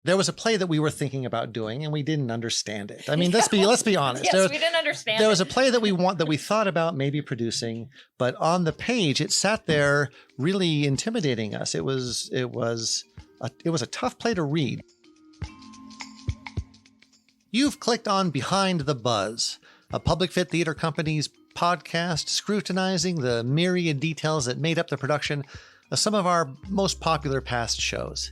There was a play that we were thinking about doing, and we didn't understand it. I mean, let's be honest. Yes, we didn't understand. There was a play that we thought about maybe producing, but on the page it sat there really intimidating us. It was a tough play to read. You've clicked on Behind the Buzz, a Public Fit Theater Company's podcast scrutinizing the myriad details that made up the production of some of our most popular past shows.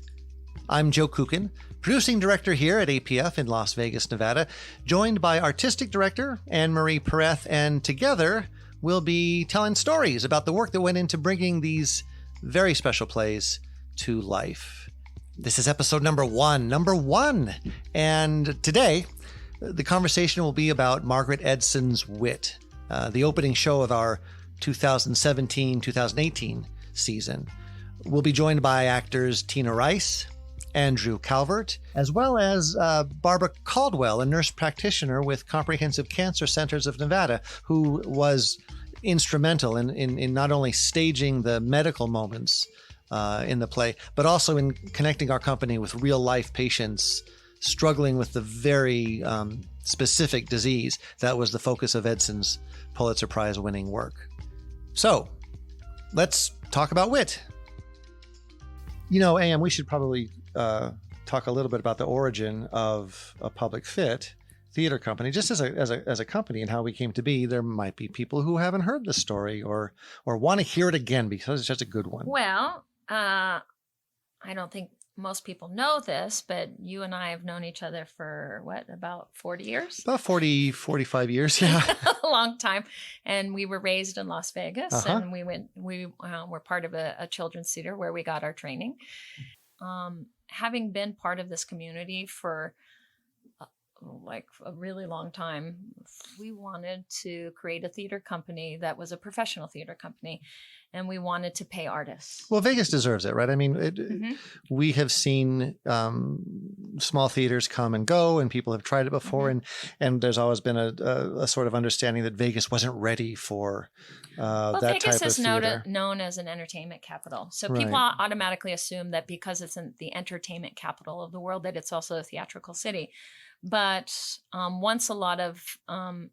I'm Joe Kukin, producing director here at APF in Las Vegas, Nevada, joined by artistic director Anne-Marie Pereth, and together we'll be telling stories about the work that went into bringing these very special plays to life. This is episode number one, and today the conversation will be about Margaret Edson's Wit, the opening show of our 2017-2018 season. We'll be joined by actors Tina Rice, Andrew Calvert, as well as Barbara Caldwell, a nurse practitioner with Comprehensive Cancer Centers of Nevada, who was instrumental in not only staging the medical moments in the play, but also in connecting our company with real-life patients struggling with the very specific disease that was the focus of Edson's Pulitzer Prize-winning work. So, let's talk about wit. You know, AM, we should probably talk a little bit about the origin of a Public Fit Theater Company, just as a company and how we came to be. There might be people who haven't heard the story or want to hear it again because it's just a good one. Well, I don't think most people know this, but you and I have known each other for about 40 years? About 40, 45 years, yeah. A long time. And we were raised in Las Vegas, and we were part of a children's theater where we got our training. Having been part of this community for like a really long time, we wanted to create a theater company that was a professional theater company, and we wanted to pay artists. Well, Vegas deserves it, right? I mean, we have seen small theaters come and go, and people have tried it before, and there's always been a sort of understanding that Vegas wasn't ready for that Vegas type of theater. is known as an entertainment capital. So people automatically assume that because it's in the entertainment capital of the world, that it's also a theatrical city. But once a lot of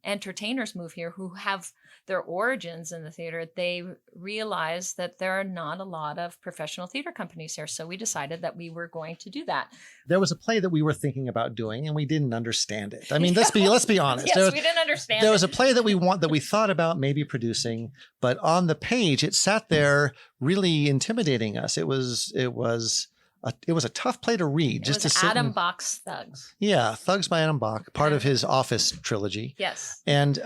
entertainers move here who have their origins in the theater, they realize that there are not a lot of professional theater companies here. So we decided that we were going to do that. There was a play that we were thinking about doing, and we didn't understand it. I mean, let's be honest. Yes, we didn't understand. There was a play that we thought about maybe producing, but on the page it sat there really intimidating us. It was a tough play to read. It was Adam Bach's Thugs. Yeah, Thugs by Adam Bach, part of his Office trilogy. Yes. And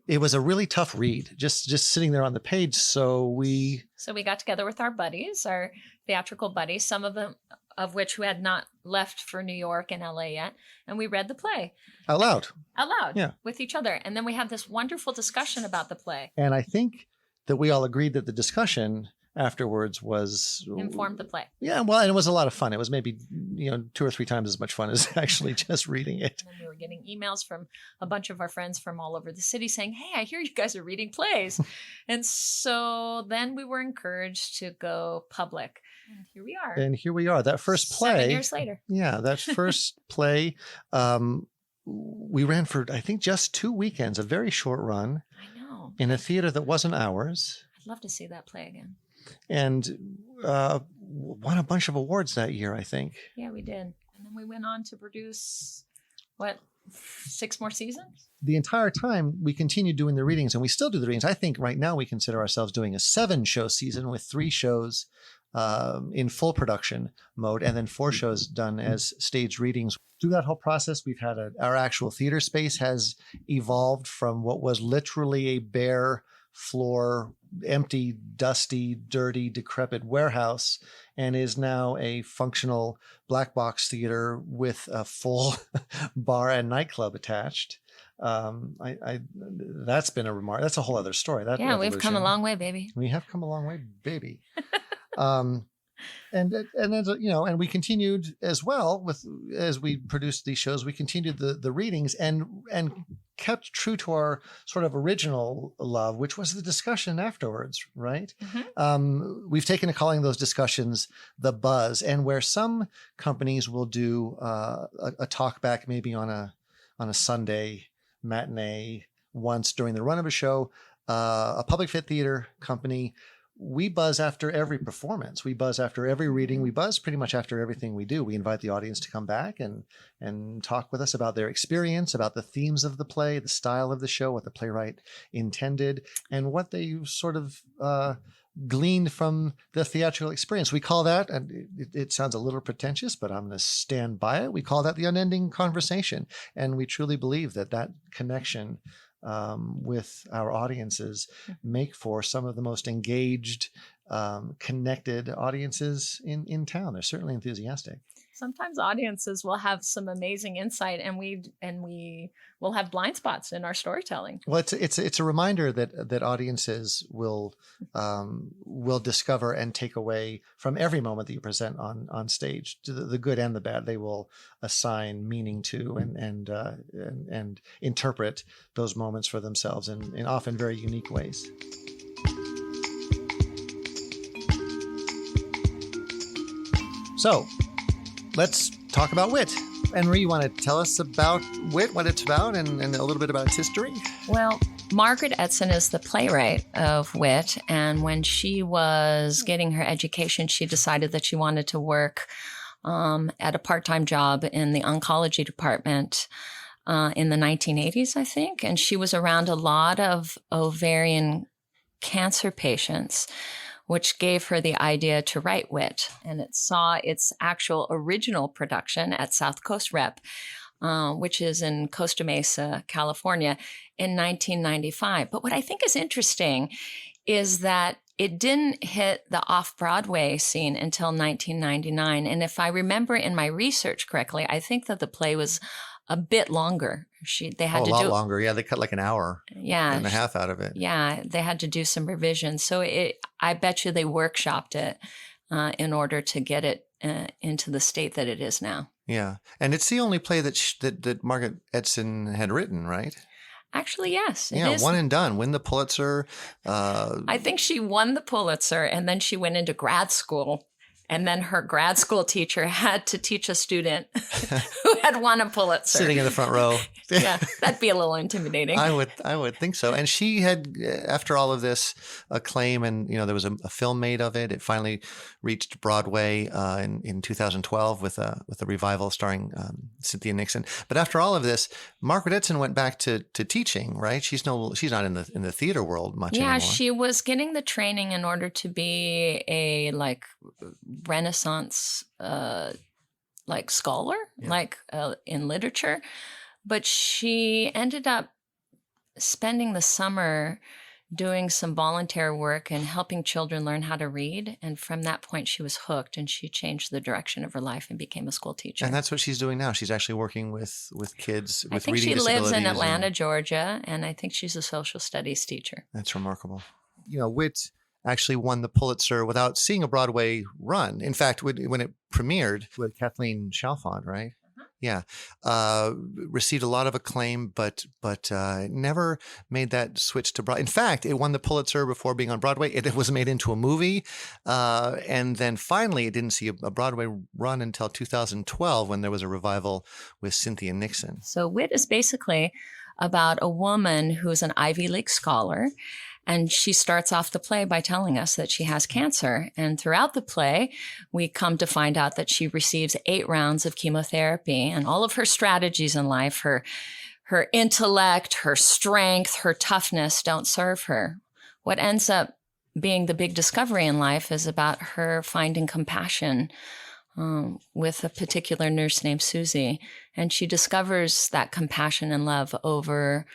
it was a really tough read, just sitting there on the page. So we got together with our buddies, our theatrical buddies, some of them of which who had not left for New York and LA yet, and we read the play. Out loud. Yeah. With each other. And then we had this wonderful discussion about the play. And I think that we all agreed that the discussion afterwards was informed the play. Yeah, well, and it was a lot of fun. It was maybe 2 or 3 times as much fun as actually just reading it. And we were getting emails from a bunch of our friends from all over the city saying, "Hey, I hear you guys are reading plays." And so then we were encouraged to go public. And here we are. That first play. 7 years later. Yeah, that first play we ran for, I think, just 2 weekends, a very short run. I know. In a theater that wasn't ours. I'd love to see that play again. And won a bunch of awards that year, I think. Yeah, we did. And then we went on to produce, 6 more seasons? The entire time we continued doing the readings, and we still do the readings. I think right now we consider ourselves doing a 7-show season with 3 shows in full production mode, and then 4 shows done as staged readings. Through that whole process, we've had our actual theater space has evolved from what was literally a bare floor, empty, dusty, dirty, decrepit warehouse, and is now a functional black box theater with a full bar and nightclub attached. That's been a remark. That's a whole other story. We've come a long way, baby. We have come a long way, baby. And as and we continued as well as we produced these shows, we continued the readings and kept true to our sort of original love, which was the discussion afterwards, right? Mm-hmm. We've taken to calling those discussions the buzz, and where some companies will do a talk back maybe on a Sunday matinee once during the run of a show, a public fit theater company. We buzz after every performance. We buzz after every reading. We buzz pretty much after everything we do. We invite the audience to come back and talk with us about their experience, about the themes of the play, the style of the show, what the playwright intended, and what they sort of gleaned from the theatrical experience. We call that, and it sounds a little pretentious, but I'm going to stand by it. We call that the unending conversation. And we truly believe that connection with our audiences make for some of the most engaged, connected audiences in town. They're certainly enthusiastic. Sometimes audiences will have some amazing insight, and we will have blind spots in our storytelling. Well, it's a reminder that audiences will discover and take away from every moment that you present on stage, the good and the bad. They will assign meaning to and interpret those moments for themselves in often very unique ways. So, let's talk about Wit. Henry, you want to tell us about Wit, what it's about, and a little bit about its history? Well, Margaret Edson is the playwright of Wit, and when she was getting her education, she decided that she wanted to work at a part-time job in the oncology department in the 1980s, I think, and she was around a lot of ovarian cancer patients, which gave her the idea to write Wit. And it saw its actual original production at South Coast Rep, which is in Costa Mesa, California, in 1995. But what I think is interesting is that it didn't hit the off-Broadway scene until 1999. And if I remember in my research correctly, I think that the play was a bit longer. They had a lot longer. Yeah, they cut like an hour and a half out of it. Yeah, they had to do some revisions. So I bet you they workshopped it in order to get it into the state that it is now. Yeah, and it's the only play that Margaret Edson had written, right? Actually, yes. Yeah, one and done. Win the Pulitzer. I think she won the Pulitzer, and then she went into grad school. And then her grad school teacher had to teach a student who had won a Pulitzer. Sitting in the front row. Yeah, that'd be a little intimidating. I would think so. And she had, after all of this acclaim, and there was a film made of it. It finally reached Broadway in 2012 with a revival starring Cynthia Nixon. But after all of this, Margaret Edson went back to teaching. Right? She's not in the theater world much anymore. Yeah, she was getting the training in order to be a Renaissance scholar, in literature. But she ended up spending the summer doing some volunteer work and helping children learn how to read. And from that point, she was hooked, and she changed the direction of her life and became a school teacher. And that's what she's doing now. She's actually working with kids with reading disabilities. I think she lives in Atlanta, Georgia, and I think she's a social studies teacher. That's remarkable. Wit actually won the Pulitzer without seeing a Broadway run. In fact, when it premiered with Kathleen Chalfant, right? Yeah, received a lot of acclaim, but never made that switch to Broadway. In fact, it won the Pulitzer before being on Broadway. It was made into a movie, and then finally, it didn't see a Broadway run until 2012 when there was a revival with Cynthia Nixon. So Wit is basically about a woman who's an Ivy League scholar. And she starts off the play by telling us that she has cancer. And throughout the play, we come to find out that she receives 8 rounds of chemotherapy, and all of her strategies in life, her intellect, her strength, her toughness don't serve her. What ends up being the big discovery in life is about her finding compassion with a particular nurse named Susie. And she discovers that compassion and love over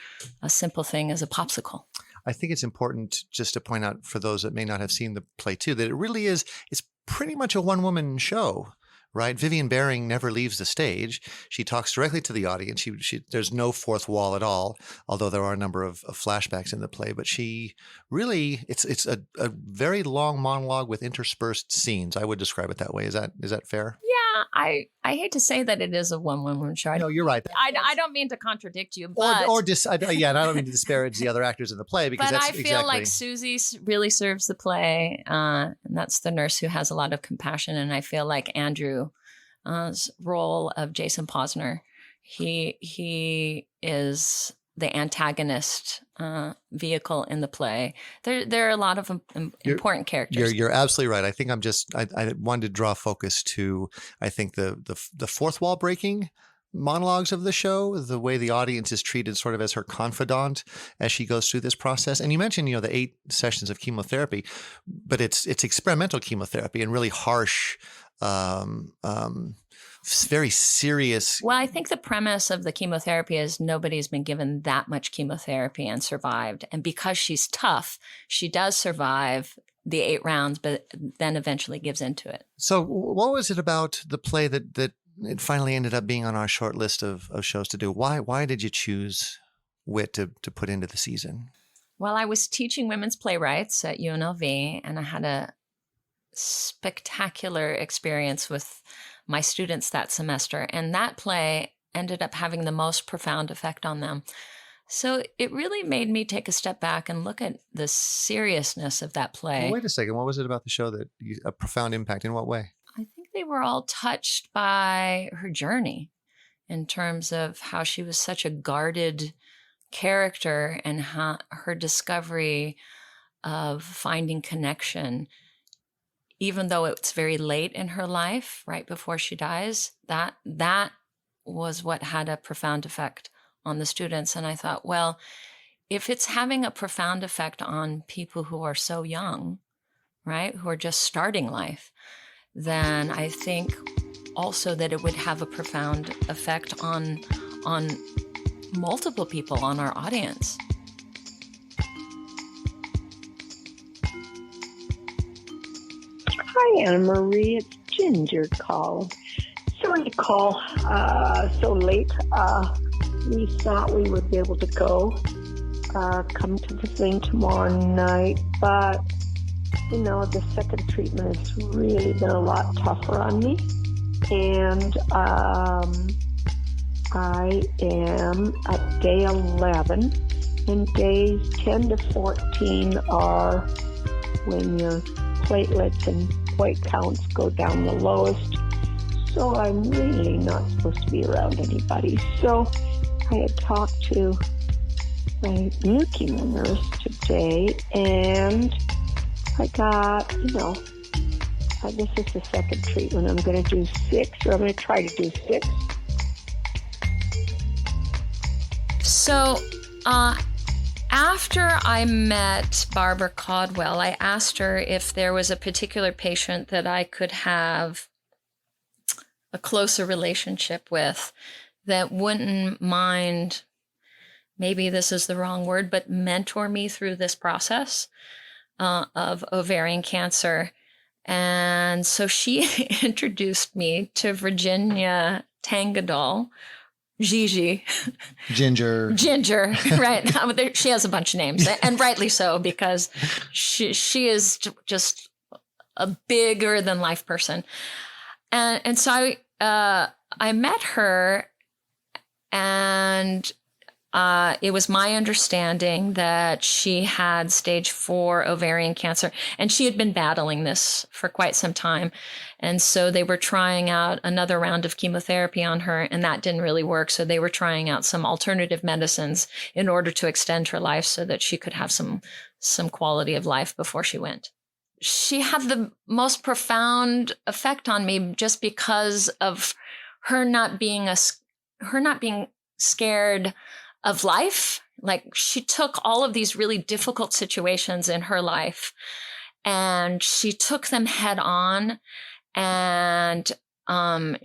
a simple thing as a popsicle. I think it's important just to point out for those that may not have seen the play too, that it really is, it's pretty much a one-woman show, right? Vivian Baring never leaves the stage. She talks directly to the audience. There's no fourth wall at all, although there are a number of flashbacks in the play. But she really, it's a very long monologue with interspersed scenes. I would describe it that way. Is that fair? Yeah, I hate to say that it is a one-woman show. No, you're right. I don't mean to contradict you, but and I don't mean to disparage the other actors in the play, because but I feel like Susie really serves the play, and that's the nurse who has a lot of compassion. And I feel like Andrew's role of Jason Posner, he is the antagonist vehicle in the play. There are a lot of important characters. You're absolutely right. I think I wanted to draw focus to, I think, the fourth wall breaking monologues of the show, the way the audience is treated sort of as her confidant as she goes through this process. And you mentioned, the 8 sessions of chemotherapy, but it's experimental chemotherapy and really harsh, very serious. Well, I think the premise of the chemotherapy is nobody's been given that much chemotherapy and survived. And because she's tough, she does survive the 8 rounds, but then eventually gives into it. So what was it about the play that it finally ended up being on our short list of shows to do? Why did you choose Wit to put into the season? Well, I was teaching women's playwrights at UNLV, and I had a spectacular experience with my students that semester. And that play ended up having the most profound effect on them. So it really made me take a step back and look at the seriousness of that play. Well, wait a second. What was it about the show that a profound impact? In what way? I think they were all touched by her journey in terms of how she was such a guarded character and how her discovery of finding connection, even though it's very late in her life, right before she dies, that was what had a profound effect on the students. And I thought, well, if it's having a profound effect on people who are so young, right, who are just starting life, then I think also that it would have a profound effect on multiple people, on our audience. Hi, Anna Marie. It's Ginger calling. Sorry to call so late. We thought we would be able to go come to the thing tomorrow night, but the second treatment has really been a lot tougher on me, and I am at day 11, and days 10 to 14 are when your platelets and white counts go down the lowest, so I'm really not supposed to be around anybody. So I had talked to my new chemo nurse today, and I got, this is the second treatment. I'm going to do 6, or I'm going to try to do 6. So, after I met Barbara Caldwell, I asked her if there was a particular patient that I could have a closer relationship with that wouldn't mind, maybe this is the wrong word, but mentor me through this process of ovarian cancer. And so she introduced me to Virginia Tangadol, Gigi. Ginger, right. She has a bunch of names, and rightly so, because she is just a bigger than life person. And so I met her, and it was my understanding that she had stage 4 ovarian cancer, and she had been battling this for quite some time. And so they were trying out another round of chemotherapy on her, and that didn't really work. So they were trying out some alternative medicines in order to extend her life so that she could have some quality of life before she went. She had the most profound effect on me just because of her not being scared of life. Like, she took all of these really difficult situations in her life and she took them head on. And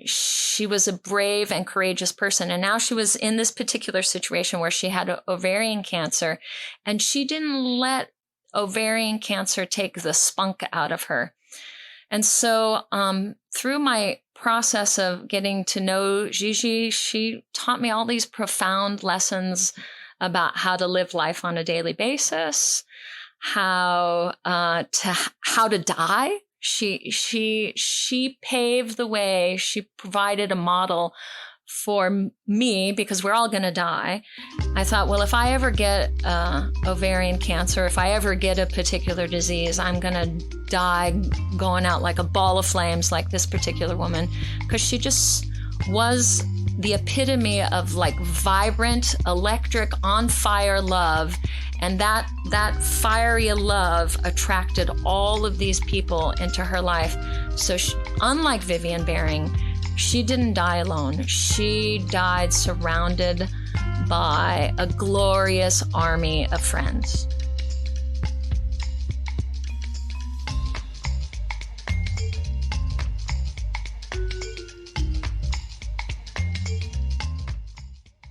she was a brave and courageous person. And now she was in this particular situation where she had ovarian cancer, and she didn't let ovarian cancer take the spunk out of her. And so through my process of getting to know Gigi, she taught me all these profound lessons about how to live life on a daily basis, how to die. She paved the way. She provided a model for me, because we're all going to die. I thought, well, if I ever get ovarian cancer, if I ever get a particular disease, I'm going to die going out like a ball of flames like this particular woman, because she just was the epitome of like vibrant, electric, on fire love. And that fiery love attracted all of these people into her life. So unlike Vivian Baring, she didn't die alone. She died surrounded by a glorious army of friends.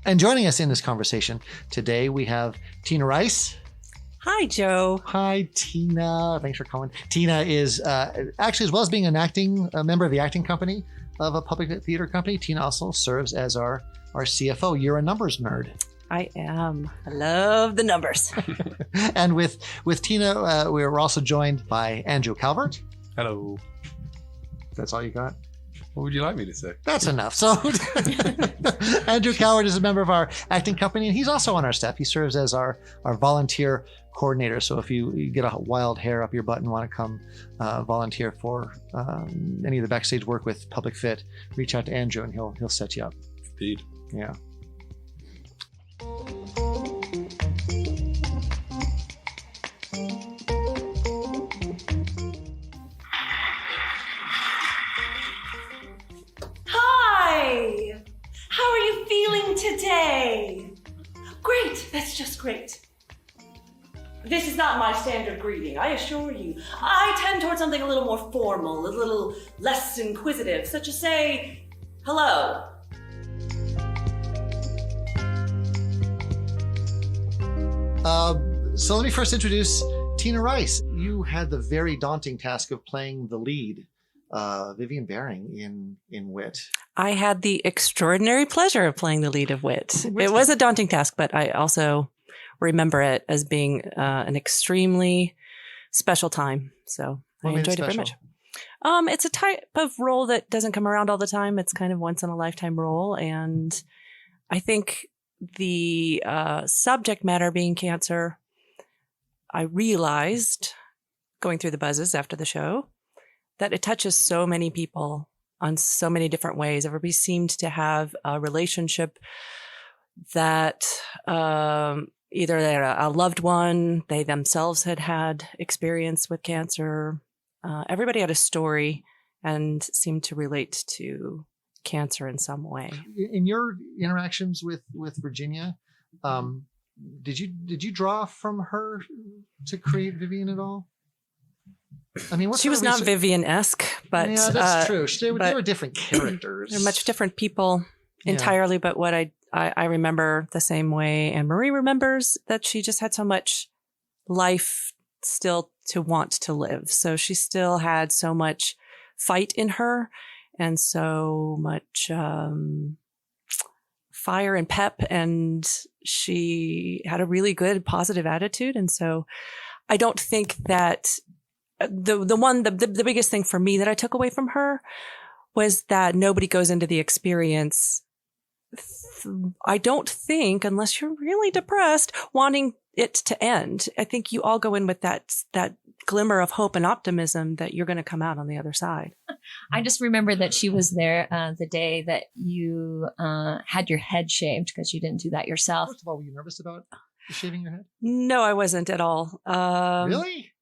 And joining us in this conversation today, we have Tina Rice. Hi, Joe. Hi, Tina. Thanks for coming. Tina is actually, as well as being a member of the acting company of a public theater company, Tina also serves as our CFO. You're a numbers nerd. I am. I love the numbers. And with Tina, we're also joined by Andrew Calvert. Hello. That's all you got? What would you like me to say? That's enough. So Andrew Calvert is a member of our acting company, and he's also on our staff. He serves as our volunteer coordinator. So if you get a wild hair up your butt and want to come volunteer for any of the backstage work with Public Fit, reach out to Andrew and he'll set you up. Indeed. Yeah. Hi! How are you feeling today? Great, that's just great. This is not my standard greeting, I assure you. I tend towards something a little more formal, a little less inquisitive, such as say, hello. So let me first introduce Tina Rice. You had the very daunting task of playing the lead, Vivian Baring in Wit. I had the extraordinary pleasure of playing the lead of Wit. It was a daunting task, but I also remember it as being an extremely special time. So I enjoyed it very much. It's a type of role that doesn't come around all the time. It's kind of once in a lifetime role. And I think the subject matter being cancer, I realized going through the buzzes after the show that it touches so many people on so many different ways. Everybody seemed to have a relationship that either they had a loved one, they themselves had experience with cancer. Everybody had a story and seemed to relate to cancer in some way. In your interactions with Virginia, did you draw from her to create Vivian at all? I mean, she was not Vivian-esque, but yeah, that's true. They were different characters. They're much different people entirely. Yeah. But what I remember the same way Anne Marie remembers, that she just had so much life still to want to live. So she still had so much fight in her and so much fire and pep, and she had a really good positive attitude. And so I don't think that the biggest thing for me that I took away from her was that nobody goes into the experience, I don't think, unless you're really depressed, wanting it to end. I think you all go in with that glimmer of hope and optimism that you're going to come out on the other side. I just remember that she was there the day that you had your head shaved, because you didn't do that yourself. First of all, were you nervous about shaving your head? No, I wasn't at all. Really?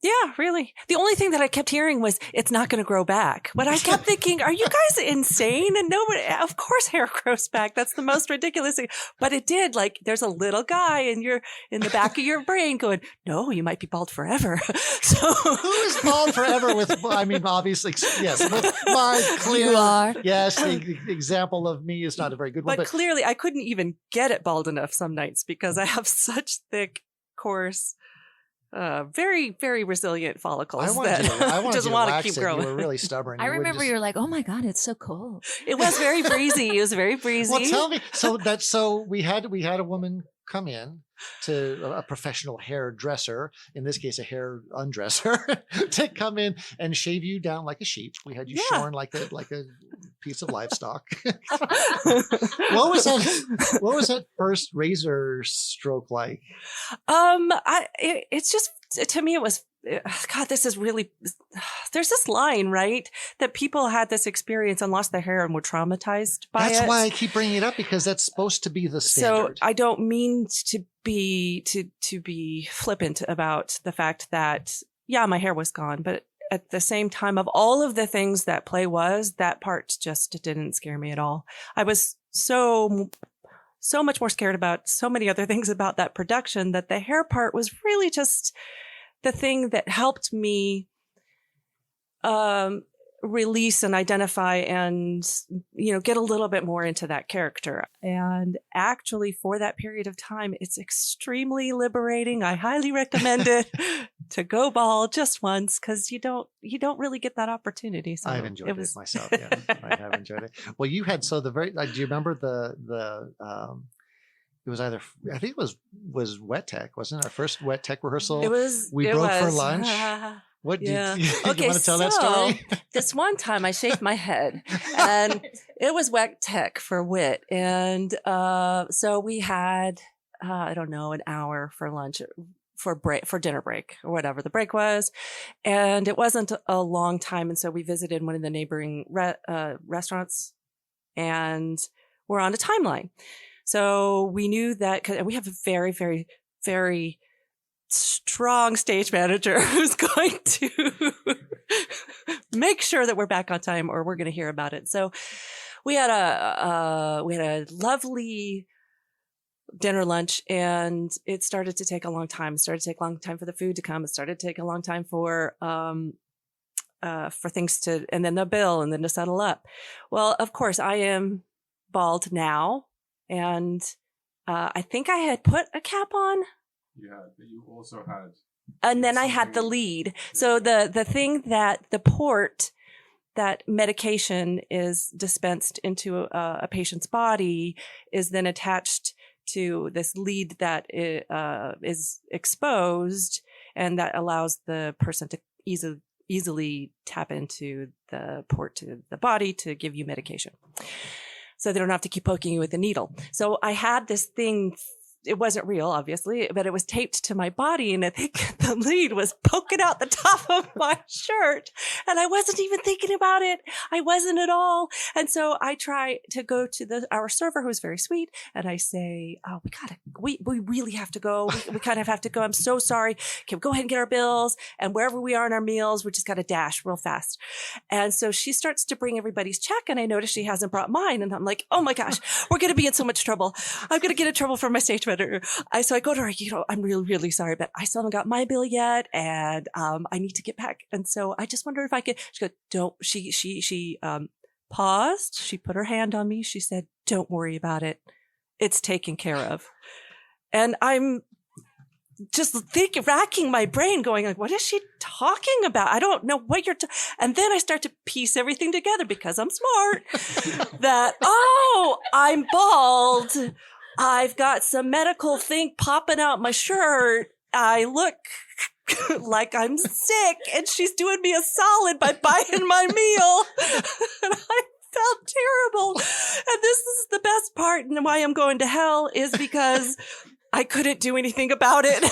Yeah, really. The only thing that I kept hearing was, it's not going to grow back. But I kept thinking, are you guys insane? And nobody, of course hair grows back. That's the most ridiculous thing. But it did. Like, there's a little guy in the back of your brain going, no, you might be bald forever. So who is bald forever with, I mean, obviously, yes. With my clear, you are. Yes, the example of me is not a very good one. But clearly I couldn't even get it bald enough some nights because I have such thick, coarse very, very resilient follicles I wanted that just you to want to wax keep it. growing. You were really stubborn. I You would remember just- you're like, oh my God, it's so cold. It was very breezy. It was very breezy. Well, tell me. So we had a woman come in to a professional hairdresser, in this case a hair undresser, to come in and shave you down like a sheep. We had you Yeah. shorn like a piece of livestock. What was that first razor stroke like? It's just, to me, it was, God, this is really, there's this line, right? That people had this experience and lost their hair and were traumatized by it. That's why I keep bringing it up, because that's supposed to be the standard. So I don't mean to be flippant about the fact that, yeah, my hair was gone, but at the same time, of all of the things that play was, that part just didn't scare me at all. I was so much more scared about so many other things about that production that the hair part was really just the thing that helped me release and identify and, get a little bit more into that character. And actually, for that period of time, it's extremely liberating. I highly recommend it to go bald just once, because you don't really get that opportunity. So I've enjoyed it myself. Yeah, I have enjoyed it. Well, you had, so the very, do you remember the it was either, I think it was Wet Tech, wasn't it? Our first Wet Tech rehearsal. We broke for lunch. What Yeah. do you Okay, want to tell that story? This one time I shaved my head, and it was Wet Tech for Wit. And so we had, I don't know, an hour for lunch, for dinner break, or whatever the break was. And it wasn't a long time. And so we visited one of the neighboring restaurants, and we're on a timeline. So we knew that, cause we have a very, very, very strong stage manager who's going to make sure that we're back on time, or we're going to hear about it. So we had a lovely dinner lunch, and it started to take a long time. It started to take a long time for the food to come. It started to take a long time for things to, and then the bill, and then to settle up. Well, of course, I am bald now, and I think I had put a cap on. Yeah, but you also had. And then I had the lead. So the thing that the port, that medication is dispensed into a patient's body, is then attached to this lead that is exposed, and that allows the person to easily tap into the port to the body to give you medication. So they don't have to keep poking you with a needle. So I had this thing. It wasn't real, obviously, but it was taped to my body, and I think the lead was poking out the top of my shirt, and I wasn't even thinking about it. I wasn't at all. And so I try to go to our server, who's very sweet, and I say, "Oh, we really have to go. We kind of have to go. I'm so sorry. Can we go ahead and get our bills? And wherever we are in our meals, we just got to dash real fast." And so she starts to bring everybody's check, and I notice she hasn't brought mine, and I'm like, "Oh my gosh, we're going to be in so much trouble. I'm going to get in trouble from my stage manager." So I go to her, I'm really, really sorry, but I still haven't got my bill yet, and I need to get back. And so I just wonder if I could. She goes, she paused. She put her hand on me. She said, "Don't worry about it. It's taken care of." And I'm just racking my brain, going like, what is she talking about? I don't know what you're and then I start to piece everything together, because I'm smart, that, I'm bald. I've got some medical thing popping out my shirt. I look like I'm sick, and she's doing me a solid by buying my meal. And I felt terrible. And this is the best part, and why I'm going to hell is because I couldn't do anything about it.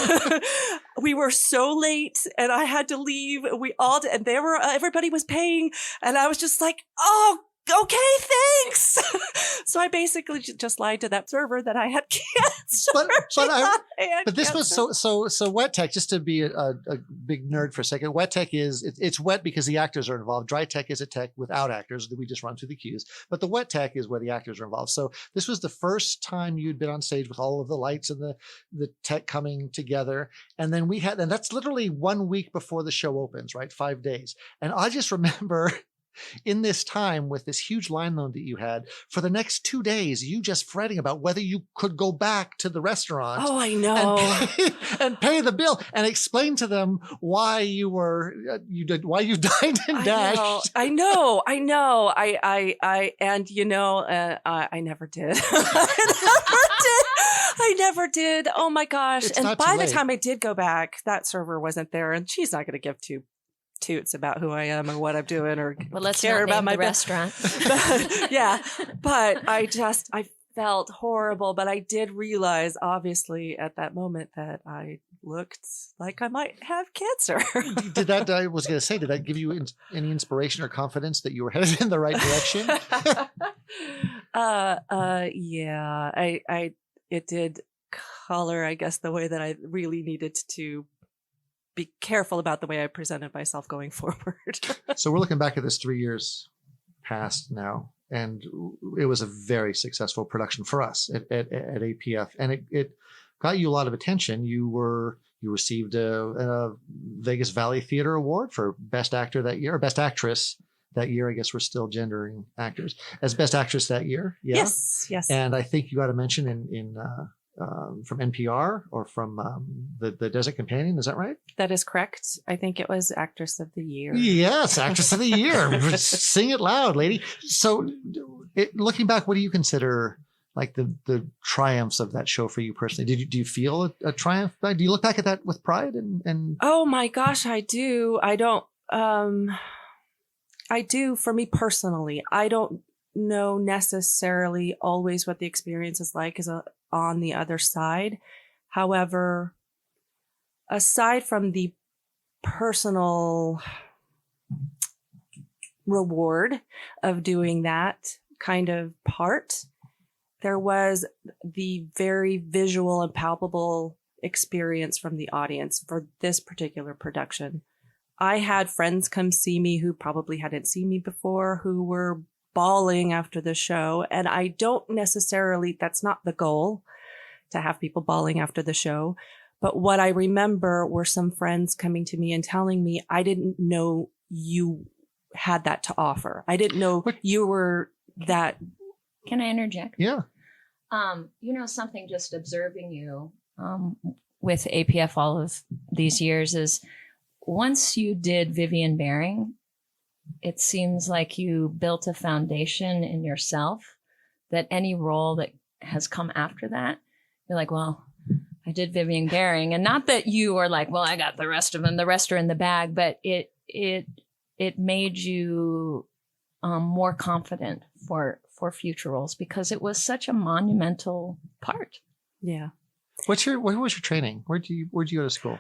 We were so late, and I had to leave. We all did, and everybody was paying, and I was just like, "Oh, okay, thanks." So I basically just lied to that server that I had cancer. But this was so Wet Tech, just to be a big nerd for a second. Wet Tech it's wet because the actors are involved. Dry Tech is a tech without actors that we just run through the cues. But the Wet Tech is where the actors are involved. So this was the first time you'd been on stage with all of the lights and the tech coming together. And then and that's literally 1 week before the show opens, right? 5 days. And I just remember in this time with this huge line load that you had for the next 2 days, you just fretting about whether you could go back to the restaurant. Oh, I know. And pay the bill and explain to them why you dined and dashed. I know. And I never did. I never did. Oh my gosh. It's and by the time I did go back, that server wasn't there, and she's not going to give two toots about who I am or what I'm doing or let's care not about name my the restaurant. But I felt horrible, but I did realize obviously at that moment that I looked like I might have cancer. Did that give you any inspiration or confidence that you were headed in the right direction? Yeah, it did color, I guess, the way that I really needed to be careful about the way I presented myself going forward. So we're looking back at this 3 years past now, and it was a very successful production for us at APF, and it got you a lot of attention. You received a Vegas Valley Theater Award for Best Actor that year, or Best Actress that year. I guess we're still gendering actors as Best Actress that year. Yeah. Yes. And I think you got a mention in from NPR or from the Desert Companion. Is that right? That is correct. I think it was Actress of the Year. Yes, Actress of the Year. Sing it loud, lady. So looking back, what do you consider like the triumphs of that show for you personally? Do you feel a triumph? Do you look back at that with pride? And oh my gosh, I do. I do. For me personally, I don't know necessarily always what the experience is like on the other side. However, aside from the personal reward of doing that kind of part, there was the very visual and palpable experience from the audience for this particular production. I had friends come see me who probably hadn't seen me before, who were bawling after the show. And I don't necessarily, that's not the goal, to have people bawling after the show. But what I remember were some friends coming to me and telling me, I didn't know you had that to offer. I didn't know you were that. Can I interject? Yeah. Something just observing you with APF all of these years is once you did Vivian Baring, it seems like you built a foundation in yourself that any role that has come after that, you're like, well, I did Vivian Baring. And not that you are like, well, I got the rest of them, the rest are in the bag, but it made you more confident for future roles because it was such a monumental part. Yeah. What was your training? Where'd you go to school?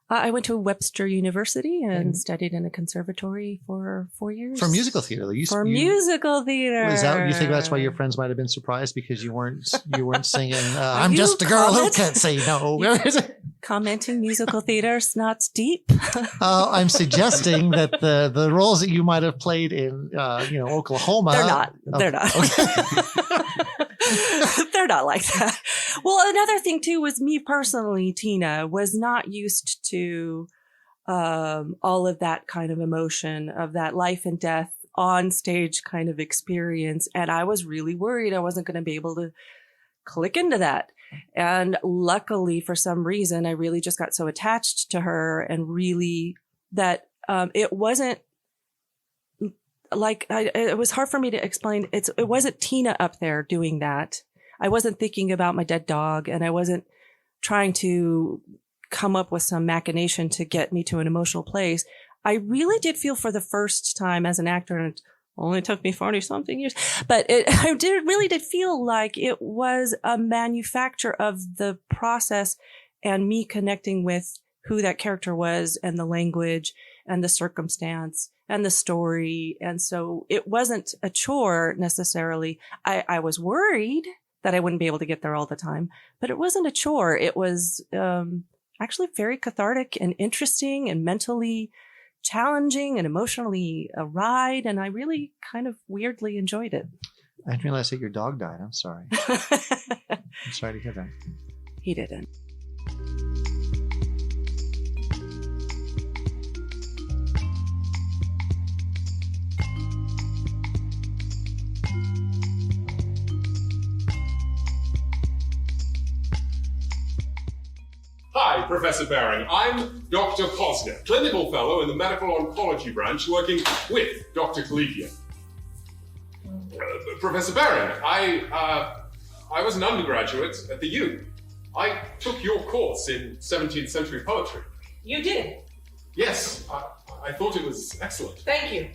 I went to Webster University and studied in a conservatory for 4 years. For musical theater. Musical theater. Was that, you think that's why your friends might have been surprised because you weren't singing, I'm just a girl who can't say no. Commenting musical theater snots deep. I'm suggesting that the roles that you might have played in, Oklahoma. They're not. Okay. They're not like that. Well, another thing too was me personally, Tina, was not used to all of that kind of emotion of that life and death on stage kind of experience. And I was really worried I wasn't going to be able to click into that. And luckily, for some reason, I really just got so attached to her and really that it wasn't like it was hard for me to explain. It wasn't Tina up there doing that. I wasn't thinking about my dead dog, and I wasn't trying to come up with some machination to get me to an emotional place. I really did feel for the first time as an actor, and it only took me 40 something years, but I really did feel like it was a manufacture of the process and me connecting with who that character was and the language and the circumstance and the story. And so it wasn't a chore necessarily. I was worried that I wouldn't be able to get there all the time, but it wasn't a chore. It was actually very cathartic and interesting and mentally challenging and emotionally a ride. And I really kind of weirdly enjoyed it. I didn't realize that your dog died. I'm sorry. I'm sorry to hear that. He didn't. Hi, Professor Baring. I'm Dr. Posner, clinical fellow in the medical oncology branch, working with Dr. Kalikia. Professor Baring, I was an undergraduate at the U. I took your course in 17th century poetry. You did. Yes, I thought it was excellent. Thank you.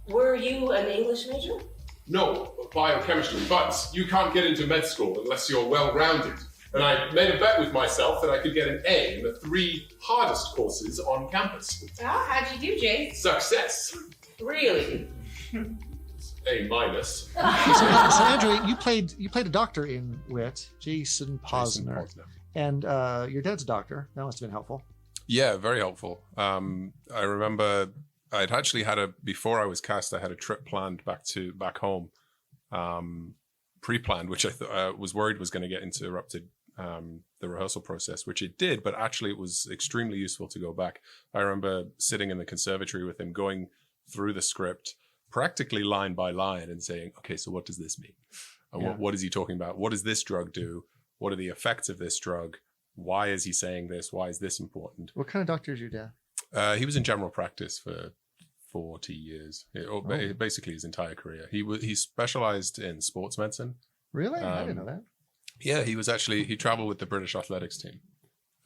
Were you an English major? No, biochemistry, but you can't get into med school unless you're well-rounded. And I made a bet with myself that I could get an A in the 3 hardest courses on campus. How'd you do, Jay? Success. Really? A minus. So Andrew, you played a doctor in Wit, Jason Posner. And your dad's a doctor. That must have been helpful. Yeah, very helpful. I remember I'd actually before I was cast, I had a trip planned back home, pre-planned, which I was worried was going to get interrupted, the rehearsal process, which it did, but actually it was extremely useful to go back. I remember sitting in the conservatory with him, going through the script, practically line by line, and saying, okay, so what does this mean? What is he talking about? What does this drug do? What are the effects of this drug? Why is he saying this? Why is this important? What kind of doctor is your dad? He was in general practice for 40 years, basically his entire career. He specialized in sports medicine. Really? I didn't know that. Yeah, he traveled with the British athletics team.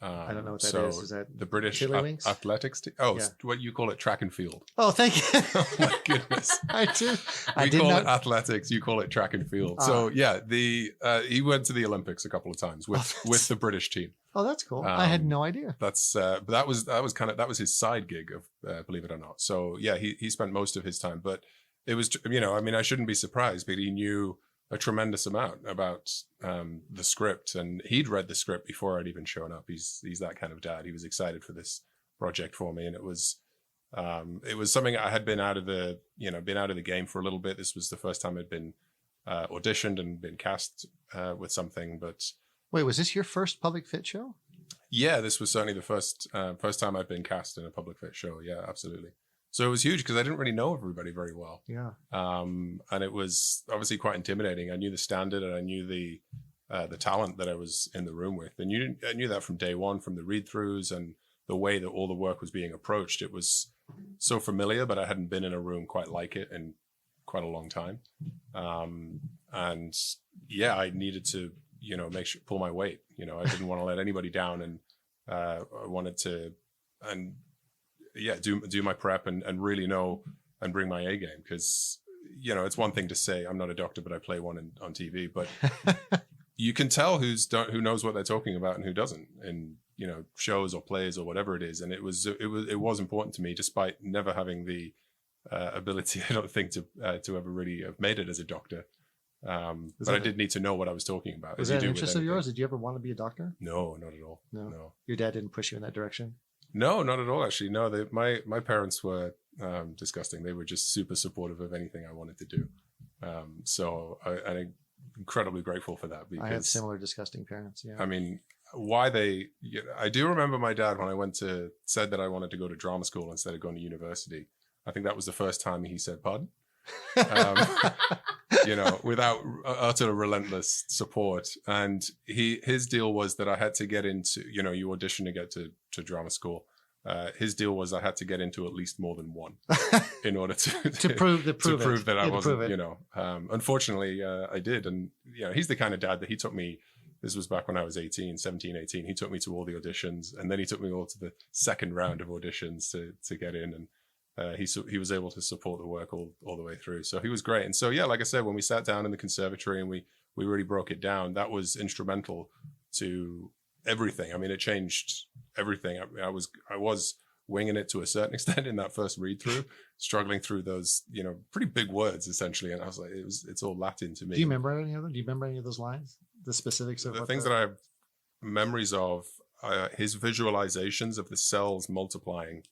I don't know what that is. Is that the British athletics team? Oh, what you call it, track and field. Oh, thank you. Oh my goodness. I do. We call it athletics. You call it track and field. So yeah, he went to the Olympics a couple of times with the British team. Oh, that's cool. I had no idea. That's but that was his side gig of believe it or not. So yeah, he spent most of his time, but it was, I shouldn't be surprised, but he knew a tremendous amount about the script, and he'd read the script before I'd even shown up. He's that kind of dad. He was excited for this project for me, and it was something I had been out of the game for a little bit. This was the first time I'd been auditioned and been cast with something. But wait, was this your first public fit show? Yeah, this was certainly the first time I'd been cast in a public fit show. Yeah, absolutely. So it was huge because I didn't really know everybody very well. Yeah. And it was obviously quite intimidating. I knew the standard and I knew the talent that I was in the room with. And I knew that from day one, from the read-throughs and the way that all the work was being approached. It was so familiar, but I hadn't been in a room quite like it in quite a long time. And yeah, I needed to, pull my weight. I didn't want to let anybody down, and I wanted to, do my prep and really know and bring my A game, because it's one thing to say I'm not a doctor but I play one on TV, but you can tell who knows what they're talking about and who doesn't in shows or plays or whatever it is. And it was important to me, despite never having the ability, I don't think, to ever really have made it as a doctor. But I did need to know what I was talking about. Was that an interest of yours? Did you ever want to be a doctor? No, not at all. No. Your dad didn't push you in that direction? No, not at all, actually. No, my parents were disgusting. They were just super supportive of anything I wanted to do. So I'm incredibly grateful for that. Because I had similar disgusting parents, yeah. I mean, I do remember my dad, when I said that I wanted to go to drama school instead of going to university. I think that was the first time he said pardon. Without utter relentless support. And his deal was that I had to get into, you audition to get to drama school. His deal was I had to get into at least more than one in order to prove that I wasn't, unfortunately, I did. And, he's the kind of dad that he took me. This was back when I was 17, 18. He took me to all the auditions, and then he took me all to the second round of auditions to get in. And he was able to support the work all the way through. So he was great. And so, yeah, like I said, when we sat down in the conservatory and we really broke it down, that was instrumental to everything. I mean, it changed everything. I was winging it to a certain extent in that first read through, struggling through those, pretty big words essentially. And I was like, it's all Latin to me. Do you remember any of them? Do you remember any of those lines? The specifics of the things that I have memories of, his visualizations of the cells multiplying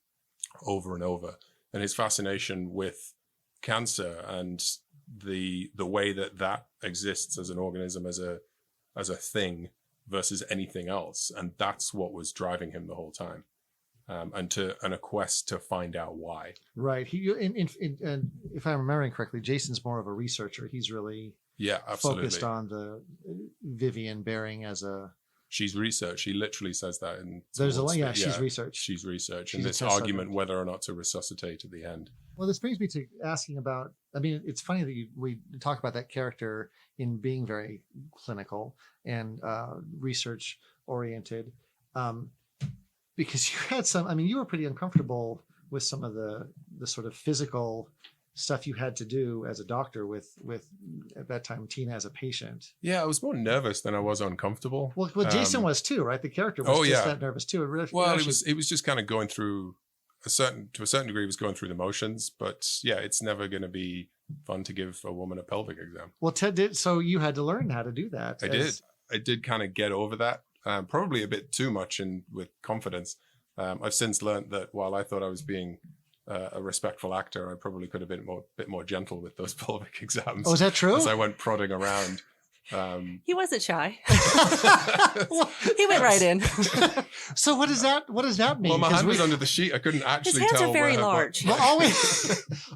over and over, and his fascination with cancer and the way that exists as an organism, as a thing versus anything else. And that's what was driving him the whole time. And a quest to find out why. Right. If I'm remembering correctly, Jason's more of a researcher. He's really absolutely focused on the Vivian Baring as a she's research. She literally says that in There's a towards line, the- yeah, she's research. She's research, She's and a this test argument subject. whether or not to resuscitate at the end. Well, this brings me to asking about. I mean, it's funny that we talk about that character in being very clinical and research oriented, because you had some. I mean, you were pretty uncomfortable with some of the sort of physical stuff you had to do as a doctor with at that time Tina as a patient. Yeah, I was more nervous than I was uncomfortable. Well, Jason was too, right? The character was just that nervous too. Well, it was just kind of going through to a certain degree, it was going through the motions. But yeah, it's never going to be fun to give a woman a pelvic exam. Well, Ted did. So you had to learn how to do that. I did kind of get over that, probably a bit too much and with confidence. I've since learned that while I thought I was being a respectful actor, I probably could have been a bit more gentle with those pelvic exams. Oh, is that true? As I went prodding around. He wasn't shy. He went right in. So what does that mean? Well, my hand was under the sheet. I couldn't actually His hands tell are very where her large. Well,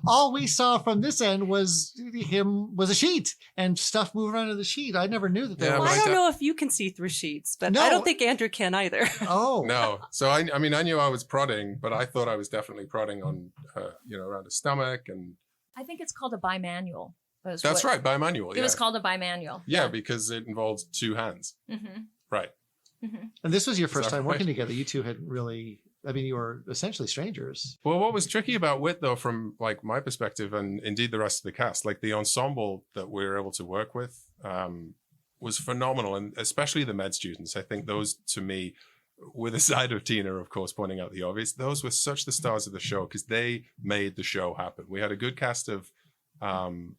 all we saw from this end was a sheet and stuff moving under the sheet. I never knew that there Yeah, was. Well, I but don't know if you can see through sheets, but No. I don't think Andrew can either. Oh No. So I mean, I knew I was prodding, but I thought I was definitely prodding on her, around the stomach. And I think it's called a bimanual. that's right, bimanual. It was called a bimanual. Yeah, because it involves two hands. Mm-hmm. Right. Mm-hmm. And this was your first that time right? working together. You two had really. I mean, you were essentially strangers. Well, what was tricky about Wit, though, from like my perspective, and indeed the rest of the cast, like the ensemble that we were able to work with, was phenomenal, and especially the med students. I think those, to me, with the side of Tina, of course, pointing out the obvious, those were such the stars of the show because they made the show happen. We had a good cast of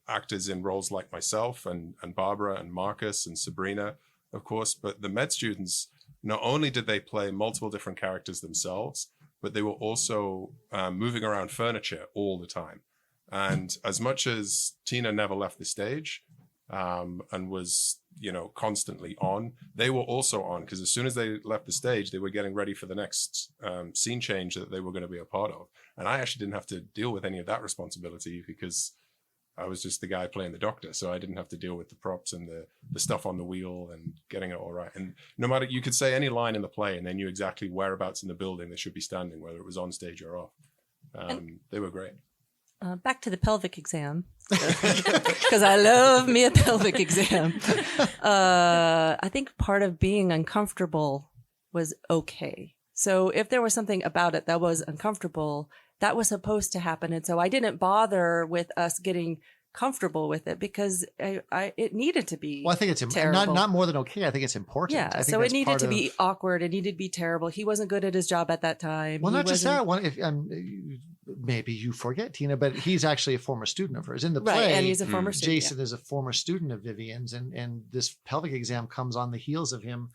actors in roles like myself and Barbara and Marcus and Sabrina, of course, but the med students, not only did they play multiple different characters themselves, but they were also moving around furniture all the time. And as much as Tina never left the stage and was, constantly on, they were also on, because as soon as they left the stage, they were getting ready for the next scene change that they were going to be a part of. And I actually didn't have to deal with any of that responsibility because I was just the guy playing the doctor. So I didn't have to deal with the props and the stuff on the wheel and getting it all right. And no matter, you could say any line in the play and they knew exactly whereabouts in the building they should be standing, whether it was on stage or off. They were great. Back to the pelvic exam, because I love me a pelvic exam. I think part of being uncomfortable was okay. So if there was something about it that was uncomfortable, that was supposed to happen. And so I didn't bother with us getting comfortable with it because it needed to be. Well, I think it's terrible. not more than okay. I think it's important. I Yeah, think so it that's needed part to of- be awkward. It needed to be terrible. He wasn't good at his job at that time. Well, He not just wasn't- that. One, if maybe you forget Tina, but he's actually a former student of hers in the play. Right, and he's a former student. Jason is a former student of Vivian's, and this pelvic exam comes on the heels of him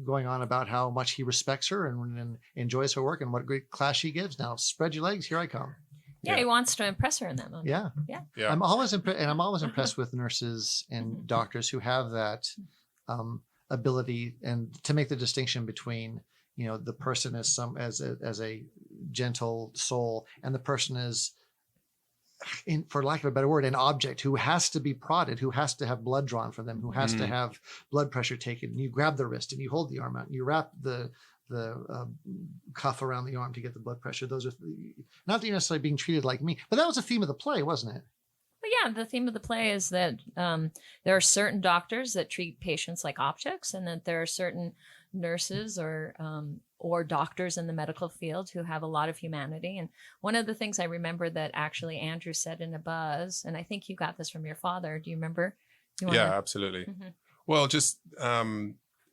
going on about how much he respects her and enjoys her work and what great class she gives. Now, spread your legs. Here I come. Yeah, he wants to impress her in that moment. Yeah. Yeah. I'm always impressed with nurses and doctors who have that ability and to make the distinction between the person as a gentle soul and the person is, for lack of a better word, an object who has to be prodded, who has to have blood drawn from them, who has to have blood pressure taken. And you grab the wrist and you hold the arm out and you wrap the cuff around the arm to get the blood pressure. Those are not that you're necessarily being treated like me, but that was the theme of the play, wasn't it? But yeah, the theme of the play is that there are certain doctors that treat patients like objects, and that there are certain nurses or doctors in the medical field who have a lot of humanity. And one of the things I remember that actually Andrew said in a buzz, and I think you got this from your father. Do you remember? Yeah, absolutely. Well, just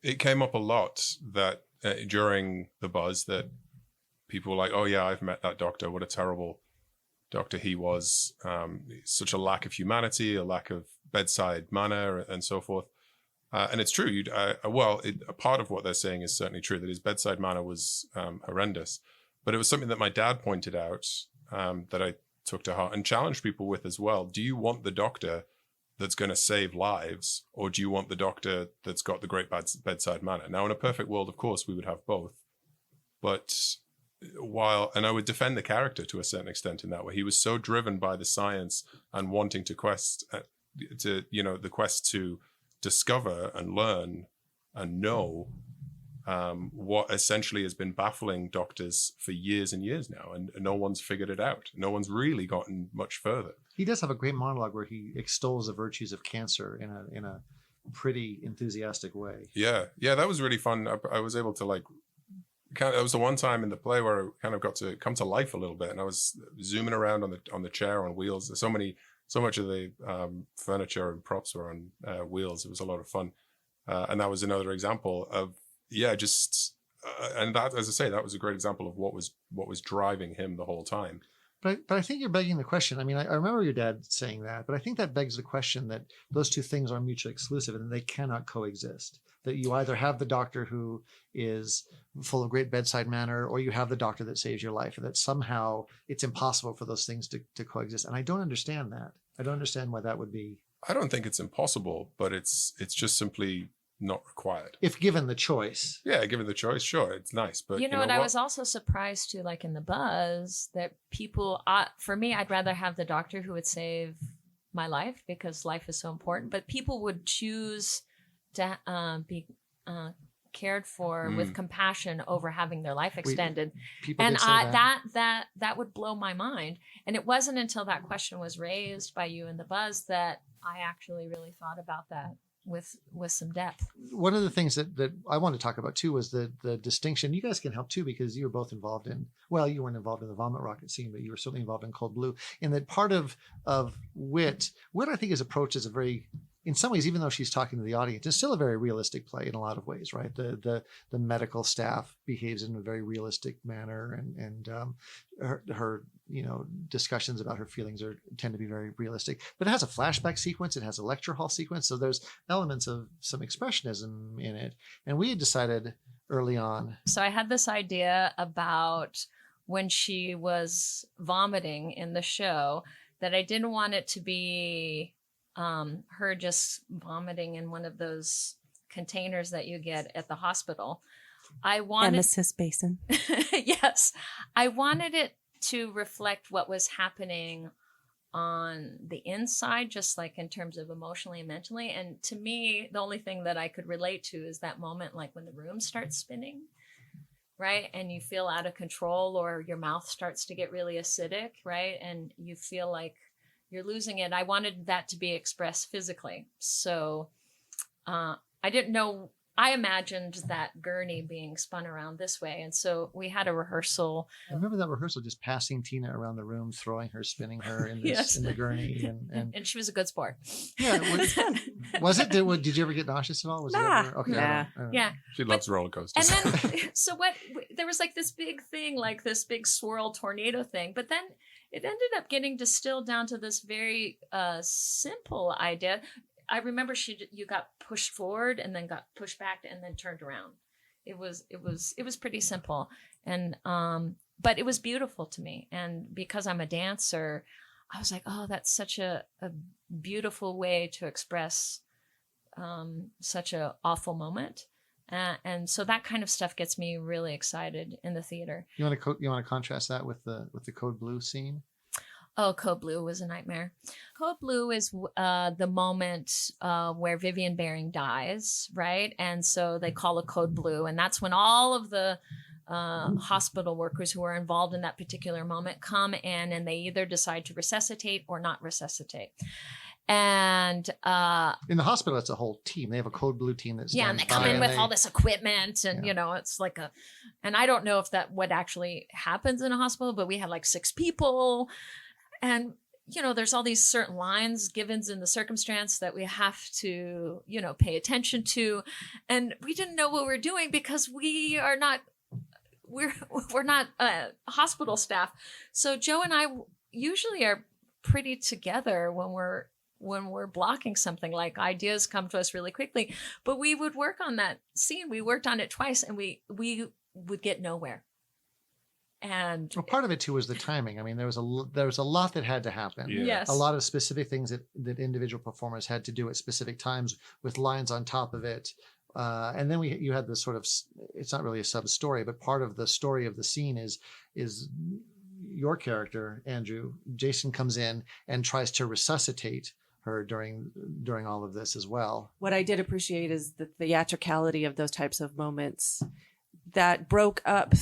it came up a lot that during the buzz that people were like, oh yeah, I've met that doctor. What a terrible doctor he was. Such a lack of humanity, a lack of bedside manner and so forth. And it's true. A part of what they're saying is certainly true, that his bedside manner was horrendous. But it was something that my dad pointed out that I took to heart and challenged people with as well. Do you want the doctor that's going to save lives, or do you want the doctor that's got the great bedside manner? Now, in a perfect world, of course, we would have both. But and I would defend the character to a certain extent in that way. He was so driven by the science and wanting to the quest to discover and learn and know what essentially has been baffling doctors for years and years now, and no one's figured it out. No one's really gotten much further. He does have a great monologue where he extols the virtues of cancer in a pretty enthusiastic way. Yeah, that was really fun. I was able to it was the one time in the play where I kind of got to come to life a little bit, and I was zooming around on the chair on wheels. There's so much of the furniture and props were on wheels. It was a lot of fun, and that was another example of and that, as I say, that was a great example of what was driving him the whole time. But I think you're begging the question. I mean, I remember your dad saying that, but I think that begs the question that those two things are mutually exclusive and they cannot coexist. That you either have the doctor who is full of great bedside manner, or you have the doctor that saves your life, and that somehow it's impossible for those things to coexist. And I don't understand that. I don't understand why that would be. I don't think it's impossible, but it's just simply not required. If given the choice. Yeah, given the choice, sure, it's nice. But you know what? I was also surprised too, like in The Buzz, that people, for me, I'd rather have the doctor who would save my life because life is so important, but people would choose to be cared for with compassion over having their life extended. And that would blow my mind. And it wasn't until that question was raised by you in The Buzz that I actually really thought about that with some depth. One of the things that I want to talk about too was the distinction. You guys can help too, because you were both involved in, well, you weren't involved in the vomit rocket scene, but you were certainly involved in Cold Blue. And that part of Wit I think is approached as a very, in some ways, even though she's talking to the audience, it's still a very realistic play in a lot of ways, right? The medical staff behaves in a very realistic manner, and her discussions about her feelings tend to be very realistic. But it has a flashback sequence, it has a lecture hall sequence, so there's elements of some expressionism in it. And we had decided early on. So I had this idea about when she was vomiting in the show that I didn't want it to be her just vomiting in one of those containers that you get at the hospital. I wanted emesis basin. Yes, I wanted it to reflect what was happening on the inside, just like in terms of emotionally and mentally. And to me, the only thing that I could relate to is that moment, like when the room starts spinning, right? And you feel out of control, or your mouth starts to get really acidic, right? And you feel like you're losing it. I wanted that to be expressed physically. So I didn't know, I imagined that gurney being spun around this way. And so we had a rehearsal. I remember that rehearsal, just passing Tina around the room, throwing her, spinning her in the gurney. And she was a good sport. Yeah. Was it? Did you ever get nauseous at all? Was it ever? Okay. Nah. I don't Yeah. She loves roller coasters. And then, so there was like this big thing, like this big swirl tornado thing, but then it ended up getting distilled down to this very simple idea. I remember you got pushed forward and then got pushed back and then turned around. It was pretty simple, and but it was beautiful to me. And because I'm a dancer, I was like, oh, that's such a beautiful way to express such a awful moment. And so that kind of stuff gets me really excited in the theater. You want to contrast that with the Code Blue scene? Oh, Code Blue was a nightmare. Code Blue is the moment where Vivian Baring dies, right? And so they call it Code Blue, and that's when all of the hospital workers who are involved in that particular moment come in, and they either decide to resuscitate or not resuscitate. And in the hospital, it's a whole team. They have a Code Blue team that's and they come in with all this equipment, and it's like and I don't know if that what actually happens in a hospital, but we had like 6 people, and there's all these certain lines given in the circumstance that we have to pay attention to, and we didn't know what we're doing because we're not hospital staff. So Joe and I usually are pretty together when we're blocking something. Like, ideas come to us really quickly, but we would work on that scene. We worked on it twice, and we would get nowhere. And part of it too was the timing. I mean, there was a lot that had to happen. Yeah. Yes, a lot of specific things that individual performers had to do at specific times with lines on top of it. And then you had this sort of, it's not really a sub story, but part of the story of the scene is your character, Andrew. Jason comes in and tries to resuscitate her during all of this as well. What I did appreciate is the theatricality of those types of moments that broke up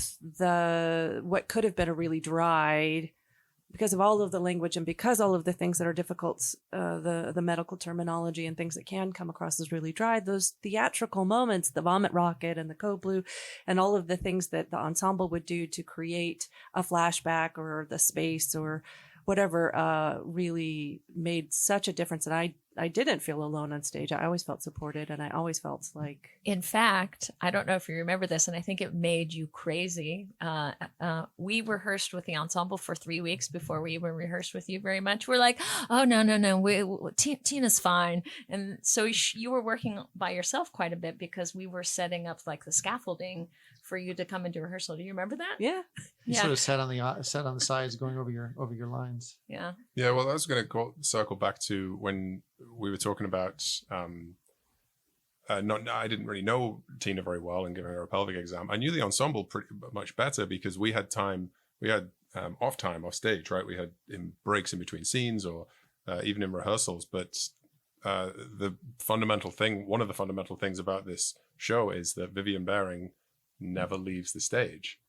what could have been a really dry, because of all of the language and because all of the things that are difficult, the medical terminology and things that can come across as really dry, those theatrical moments, the vomit rocket and the code blue and all of the things that the ensemble would do to create a flashback or the space or whatever, really made such a difference. And I didn't feel alone on stage. I always felt supported, and I always felt like... In fact, I don't know if you remember this, and I think it made you crazy. We rehearsed with the ensemble for 3 weeks before we even rehearsed with you very much. We're like, oh, no, Tina's fine. And so you were working by yourself quite a bit because we were setting up like the scaffolding for you to come into rehearsal. Do you remember that? Yeah. You sort of sat on the sides going over your lines. Yeah. Yeah, well, I was going to circle back to when we were talking about, I didn't really know Tina very well and giving her a pelvic exam. I knew the ensemble pretty much better because we had off time off stage, right? We had breaks in between scenes or even in rehearsals. But one of the fundamental things about this show is that Vivian Baring never leaves the stage,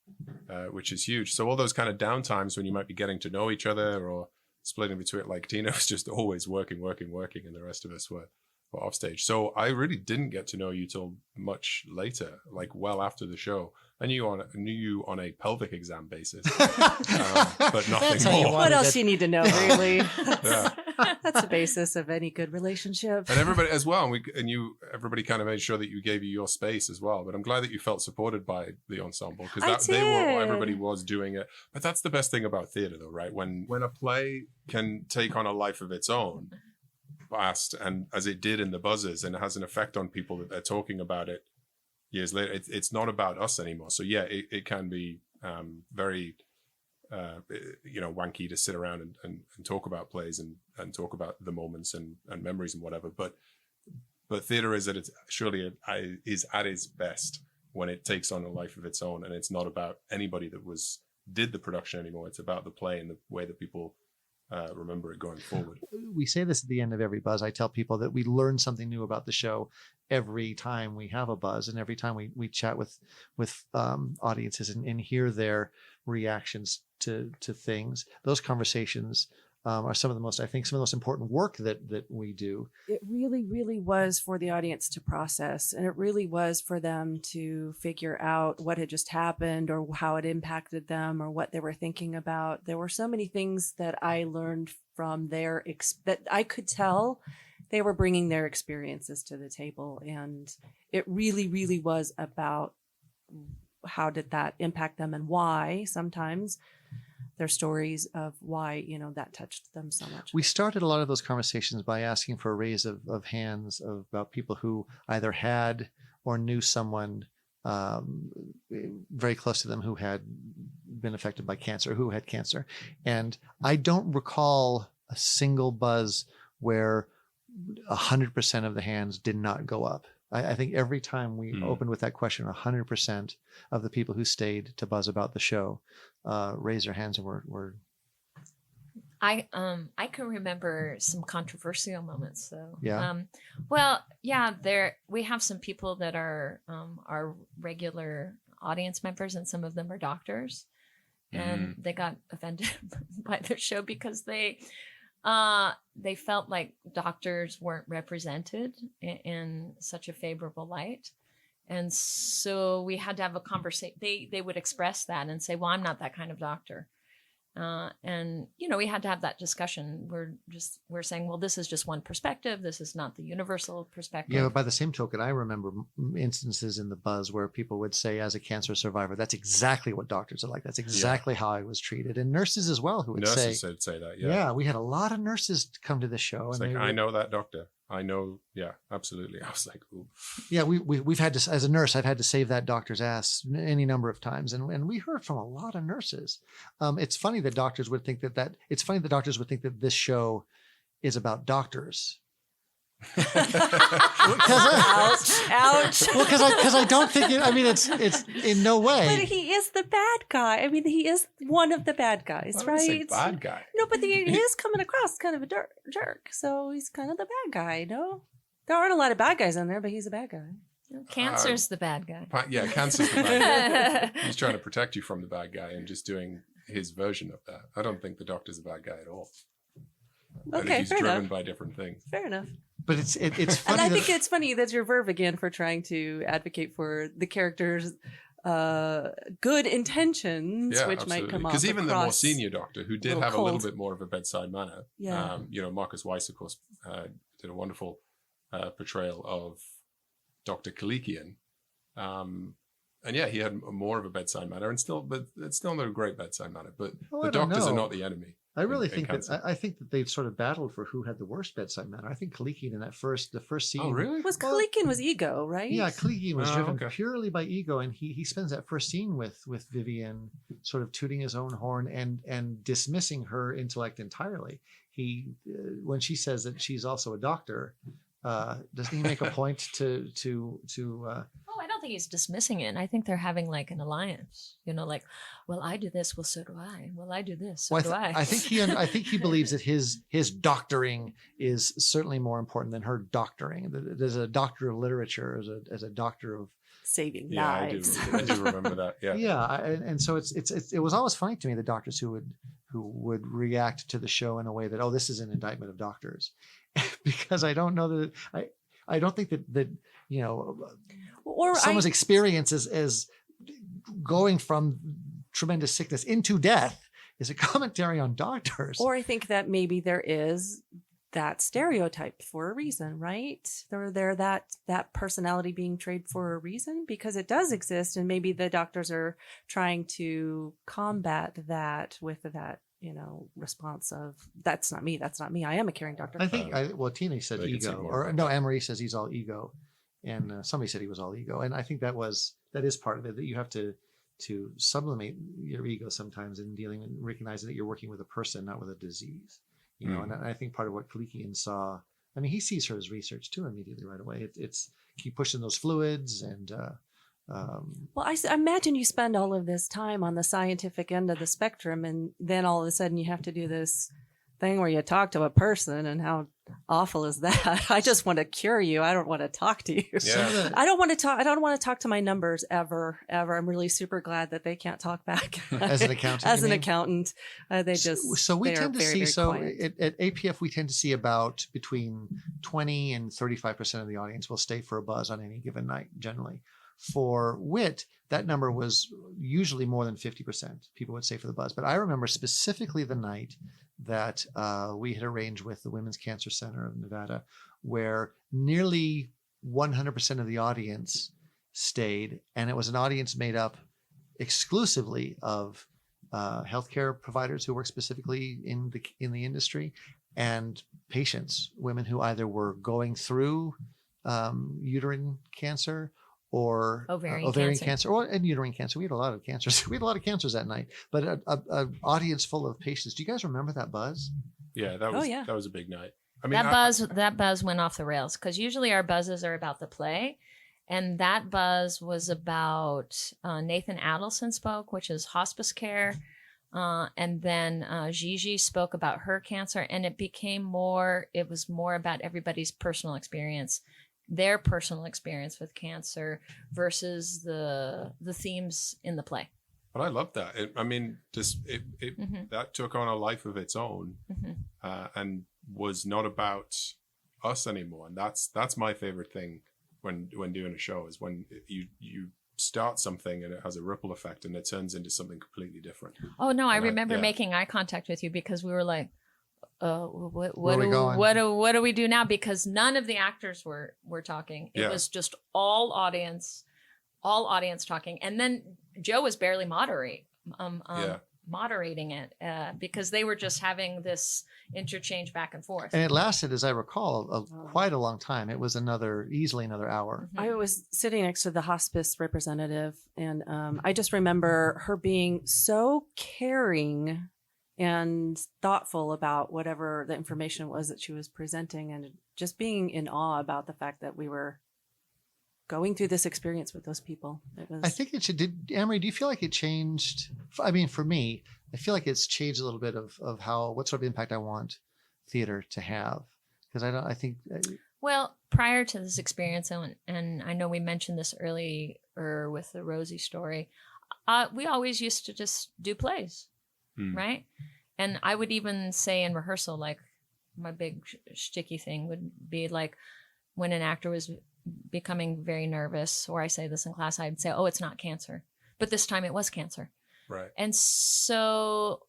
which is huge. So all those kind of downtimes when you might be getting to know each other or splitting between it, like Tina was just always working, and the rest of us were off stage. So I really didn't get to know you till much later, like well after the show. I knew you on a pelvic exam basis, but nothing more. What else you need to know, really? Yeah. That's the basis of any good relationship. And everybody as well, everybody kind of made sure that you gave you your space as well. But I'm glad that you felt supported by the ensemble because everybody was doing it. But that's the best thing about theater, though, right? When a play can take on a life of its own, fast, and as it did in The Buzzers, and it has an effect on people that they're talking about it years later. It's not about us anymore. So yeah, it can be very wanky to sit around and talk about plays and talk about the moments and memories and whatever. But theater is at its best when it takes on a life of its own, and it's not about anybody that did the production anymore. It's about the play and the way that people remember it going forward. We say this at the end of every buzz. I tell people that we learn something new about the show every time we have a buzz, and every time we chat with audiences and hear their reactions to things. Those conversations are some of the most important work that we do. It really, really was for the audience to process, and it really was for them to figure out what had just happened or how it impacted them or what they were thinking about. There were so many things that I learned from that I could tell they were bringing their experiences to the table, and it really, really was about how did that impact them and why sometimes their stories of why, that touched them so much. We started a lot of those conversations by asking for a raise of hands about people who either had or knew someone very close to them who had been affected by cancer, who had cancer. And I don't recall a single buzz where 100% of the hands did not go up. I think every time we opened with that question, 100% of the people who stayed to buzz about the show raised their hands and were. I can remember some controversial moments. So yeah. We have some people that are our regular audience members, and some of them are doctors, and they got offended by their show because they felt like doctors weren't represented in such a favorable light. And so we had to have a conversation. They would express that and say, well, I'm not that kind of doctor. And we had to have that discussion. We're saying, well, this is just one perspective. This is not the universal perspective. Yeah, but by the same token, I remember instances in the buzz where people would say, as a cancer survivor, that's exactly what doctors are like. That's exactly how I was treated. And nurses as well who would say that. Yeah. Yeah, we had a lot of nurses come to the show. It's and I know that doctor. I know. Yeah, absolutely. I was like, ooh. Yeah, we've had to, as a nurse, I've had to save that doctor's ass any number of times. And we heard from a lot of nurses. It's funny that doctors would think that this show is about doctors. Ouch. Well, because I don't think it's in no way. But he is the bad guy. I mean, he is one of the bad guys, I wouldn't say right? bad guy. No, but he is coming across kind of a jerk. So he's kind of the bad guy, no? There aren't a lot of bad guys in there, but he's a bad guy. Cancer's the bad guy. Yeah, cancer's the bad guy. He's trying to protect you from the bad guy and just doing his version of that. I don't think the Doctor's a bad guy at all. I think he's driven by different things. Fair enough. But it's funny. And I think it's funny that's your verve again for trying to advocate for the character's good intentions, which might come off because even the more across senior Doctor, who did have a little bit more of a bedside manner, Yeah. Marcus Weiss, of course, did a wonderful portrayal of Dr. Kalikian. And yeah, he had more of a bedside manner, but it's still not a great bedside manner. But the doctors are not the enemy. I really think that I think that they've sort of battled for who had the worst bedside manner. I think Kalikian in the first scene. Oh, really? Kalikian was ego, right? Yeah, Kalikian was driven purely by ego, and he spends that first scene with Vivian sort of tooting his own horn and dismissing her intellect entirely. He when she says that she's also a doctor. Doesn't he make a point to I don't think he's dismissing it. I think they're having like an alliance, like, well, I do this, well, so do I. Well, I do this, so do I. I think he believes that his doctoring is certainly more important than her doctoring. There's a doctor of literature as a doctor of saving lives. I do remember that. Yeah. Yeah, and so it was always funny to me, the doctors who would react to the show in a way that, oh, this is an indictment of doctors. Because I don't know that I don't think that or someone's experience as going from tremendous sickness into death is a commentary on doctors. Or I think that maybe there is that stereotype for a reason, right? There that personality being traded for a reason, because it does exist, and maybe the doctors are trying to combat that with that response of that's not me. I am a caring doctor. I think Tina said ego, or no, Anne-Marie says he's all ego, and somebody said he was all ego, and I think that is part of it, that you have to sublimate your ego sometimes in dealing and recognizing that you're working with a person, not with a disease. And I think part of what Kalikian saw, I mean, he sees her as research too immediately right away. It's keep pushing those fluids and. Well, I imagine you spend all of this time on the scientific end of the spectrum, and then all of a sudden you have to do this thing where you talk to a person, and how awful is that? I just want to cure you. I don't want to talk to you. Yeah. I don't want to talk to my numbers ever. I'm really super glad that they can't talk back. As an accountant. They just so we tend to see quiet. at APF we tend to see about between 20 and 35% of the audience will stay for a buzz on any given night generally. For WIT, that number was usually more than 50%. People would say for the buzz. But I remember specifically the night that we had arranged with the Women's Cancer Center of Nevada, where nearly 100% of the audience stayed. And it was an audience made up exclusively of healthcare providers who work specifically in the industry, and patients, women who either were going through uterine cancer or ovarian cancer and uterine cancer. We had a lot of cancers. We had a lot of cancers that night, but an audience full of patients. Do you guys remember that buzz? Yeah, that was a big night. I mean, that buzz went off the rails, because usually our buzzes are about the play, and that buzz was about Nathan Adelson spoke, which is hospice care, and then Gigi spoke about her cancer, and it was more about everybody's personal experience. Their personal experience with cancer versus the themes in the play. But I love that. That took on a life of its own, and was not about us anymore. And that's my favorite thing when doing a show, is when you start something and it has a ripple effect and it turns into something completely different. Oh no, I remember making eye contact with you, because we were like, what do we do now? Because none of the actors were talking. It was just all audience talking. And then Joe was barely moderating it, because they were just having this interchange back and forth. And it lasted, as I recall, quite a long time. It was easily another hour. Mm-hmm. I was sitting next to the hospice representative, and I just remember her being so caring and thoughtful about whatever the information was that she was presenting, and just being in awe about the fact that we were going through this experience with those people. It was. I think it should. Amory, do you feel like it changed? I mean, for me, I feel like it's changed a little bit of what sort of impact I want theater to have. Because I think. Well, prior to this experience, and I know we mentioned this earlier with the Rosie story, we always used to just do plays, right? And I would even say in rehearsal, like my big shticky thing would be like when an actor was becoming very nervous, or I say this in class, I'd say, "Oh, it's not cancer," but this time it was cancer. Right. And so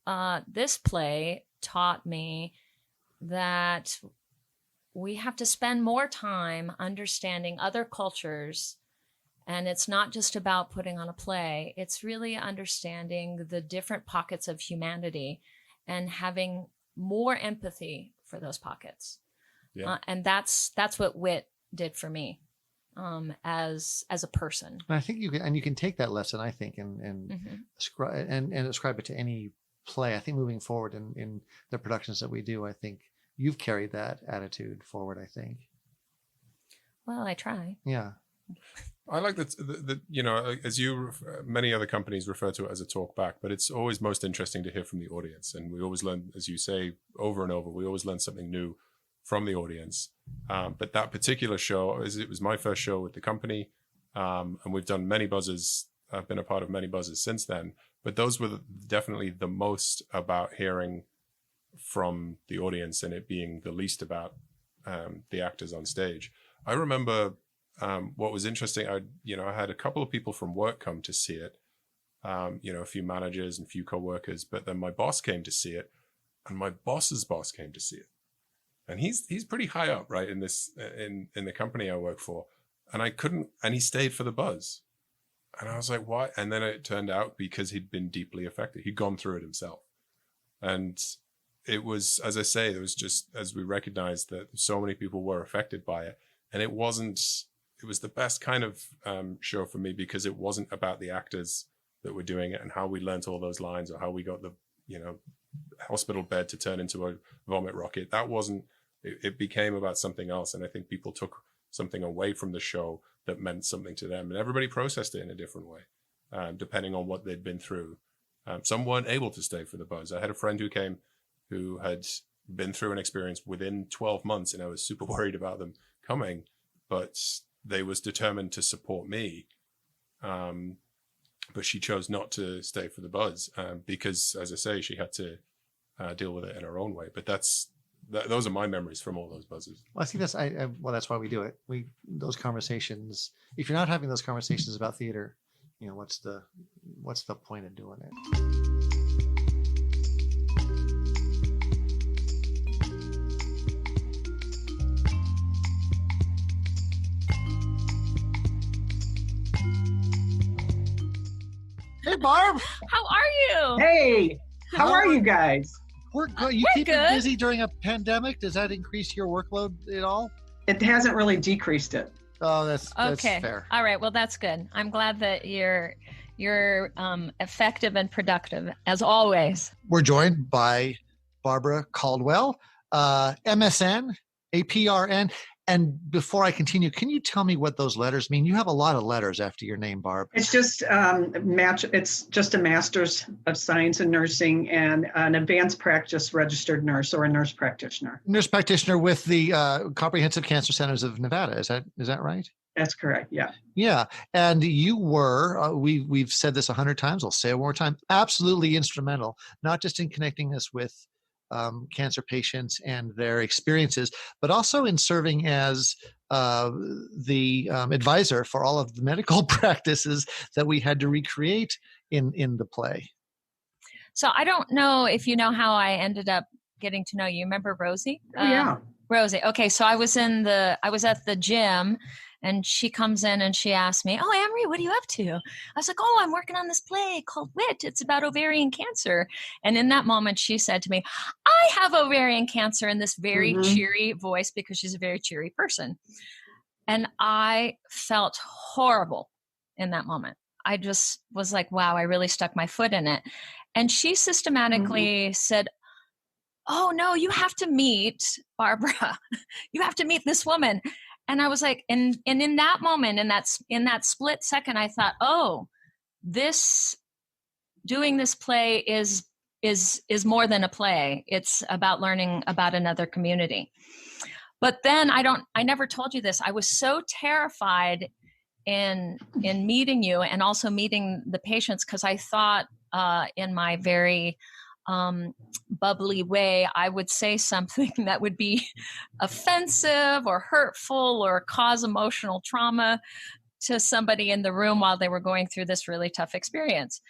this play taught me that we have to spend more time understanding other cultures. And it's not just about putting on a play. It's really understanding the different pockets of humanity and having more empathy for those pockets. Yeah. And that's what wit did for me as a person. And I think you can take that lesson, I think, and ascribe it to any play. I think moving forward in the productions that we do, I think you've carried that attitude forward, I think. Well, I try. Yeah. I like that, as many other companies refer to it as a talk back, but it's always most interesting to hear from the audience. And we always learn, as you say, over and over, we always learn something new from the audience. But that particular show, it was my first show with the company. And we've done many buzzes. I've been a part of many buzzes since then, but those were definitely the most about hearing from the audience and it being the least about the actors on stage. I remember what was interesting. I had a couple of people from work come to see it, a few managers and a few co-workers, but then my boss came to see it and my boss's boss came to see it. And he's pretty high up, right, in this, in the company I work for. And he stayed for the buzz. And I was like, why? And then it turned out because he'd been deeply affected. He'd gone through it himself. And it was, as I say, it was just as we recognized that so many people were affected by it. And it was the best kind of show for me because it wasn't about the actors that were doing it and how we learned all those lines or how we got the, hospital bed to turn into a vomit rocket. That wasn't, it became about something else. And I think people took something away from the show that meant something to them. And everybody processed it in a different way, depending on what they'd been through. Some weren't able to stay for the buzz. I had a friend who came who had been through an experience within 12 months, and I was super worried about them coming, but they was determined to support me. But she chose not to stay for the buzz because, as I say, she had to deal with it in her own way. But those are my memories from all those buzzes. Well, I think that's why we do it. Those conversations. If you're not having those conversations about theater, what's the point of doing it? Hey, Barb. How are you? Hey, how are you guys? We're good. You keep it busy during a pandemic. Does that increase your workload at all? It hasn't really decreased it. Oh, that's okay. Fair. All right. Well, that's good. I'm glad that you're effective and productive as always. We're joined by Barbara Caldwell, MSN, APRN. And before I continue, can you tell me what those letters mean? You have a lot of letters after your name, Barb. It's just It's just a Master's of Science in Nursing and an advanced practice registered nurse or a nurse practitioner. Nurse practitioner with the Comprehensive Cancer Centers of Nevada. Is that right? That's correct. Yeah. Yeah. And you were, we've said this 100 times. I'll say it one more time. Absolutely instrumental, not just in connecting us with cancer patients and their experiences, but also in serving as the advisor for all of the medical practices that we had to recreate in the play. So I don't know if you know how I ended up getting to know you. Remember Rosie? Oh, yeah. Rosie. Okay. So I was at the gym and she comes in and she asked me, "Oh, Amory, what are you up to?" I was like, "Oh, I'm working on this play called Wit. It's about ovarian cancer." And in that moment, she said to me, "I have ovarian cancer," in this very cheery voice because she's a very cheery person. And I felt horrible in that moment. I just was like, wow, I really stuck my foot in it. And she systematically said, oh no, you have to meet Barbara. You have to meet this woman. And I was like, and in that moment, in that split second, I thought, oh, doing this play is more than a play. It's about learning about another community. But then I never told you this. I was so terrified in meeting you and also meeting the patients, because I thought in my very bubbly way, I would say something that would be offensive or hurtful or cause emotional trauma to somebody in the room while they were going through this really tough experience.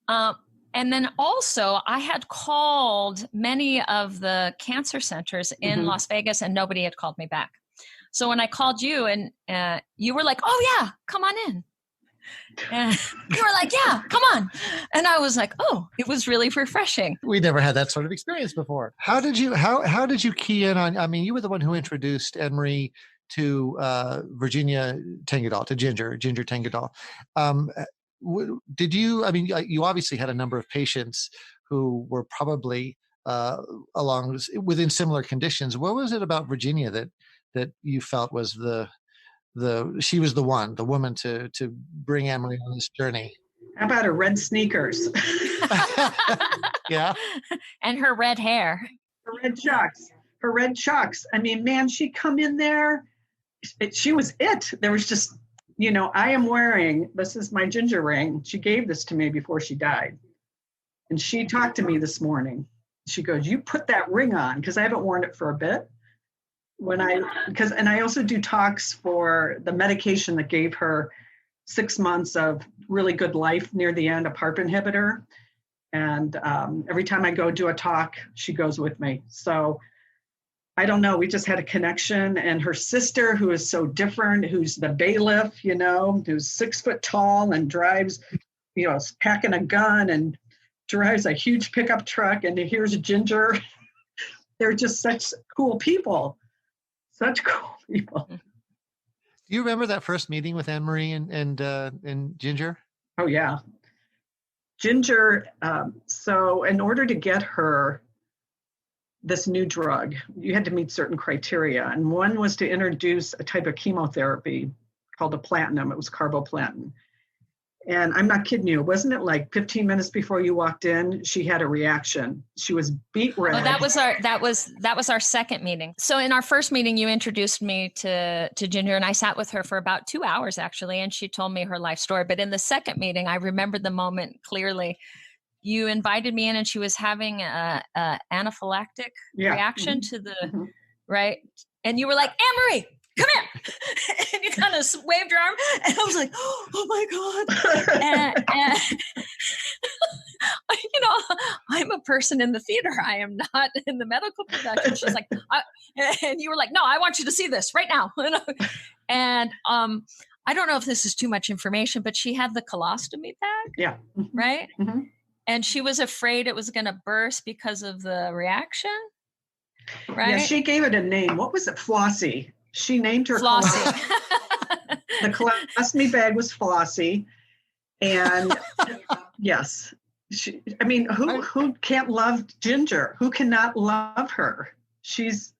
And then also, I had called many of the cancer centers in Las Vegas, and nobody had called me back. So when I called you, and you were like, oh yeah, come on in. And you were like, yeah, come on. And I was like, oh, it was really refreshing. We never had that sort of experience before. How did you key in on, I mean, you were the one who introduced Anne-Marie to Virginia Tengadal, to Ginger Tengadal. Did you, I mean, you obviously had a number of patients who were probably within similar conditions. What was it about Virginia that you felt was she was the woman to bring Anne-Marie on this journey? How about her red sneakers? Yeah. And her red hair. Her red chucks. I mean, man, she'd come in there. She was it. There was just, I am wearing, this is my Ginger ring. She gave this to me before she died. And she talked to me this morning. She goes, you put that ring on, because I haven't worn it for a bit. And I also do talks for the medication that gave her 6 months of really good life near the end, a PARP inhibitor. And every time I go do a talk, she goes with me. So I don't know, we just had a connection. And her sister, who is so different, who's the bailiff, who's 6 foot tall and drives, packing a gun and drives a huge pickup truck. And here's Ginger. They're just such cool people. Such cool people. Do you remember that first meeting with Anne-Marie and Ginger? Oh, yeah. Ginger, so in order to get her this new drug, you had to meet certain criteria. And one was to introduce a type of chemotherapy called a platinum. It was carboplatin. And I'm not kidding you. Wasn't it like 15 minutes before you walked in, she had a reaction? She was beet red. Oh, that was our second meeting. So in our first meeting, you introduced me to Ginger, and I sat with her for about 2 hours actually, and she told me her life story. But in the second meeting, I remember the moment clearly. You invited me in, and she was having a anaphylactic reaction to the right, and you were like, Anne-Marie, come here. And you kind of waved your arm, and I was like, oh my God. And I'm a person in the theater. I am not in the medical production. She's like, and you were like, no, I want you to see this right now. And I don't know if this is too much information, but she had the colostomy bag. Yeah. Right? Mm-hmm. And she was afraid it was going to burst because of the reaction. Right? Yeah, she gave it a name. What was it? Flossie. She named her Flossie. The colostomy bag was Flossie. And yes, who can't love Ginger? Who cannot love her? She's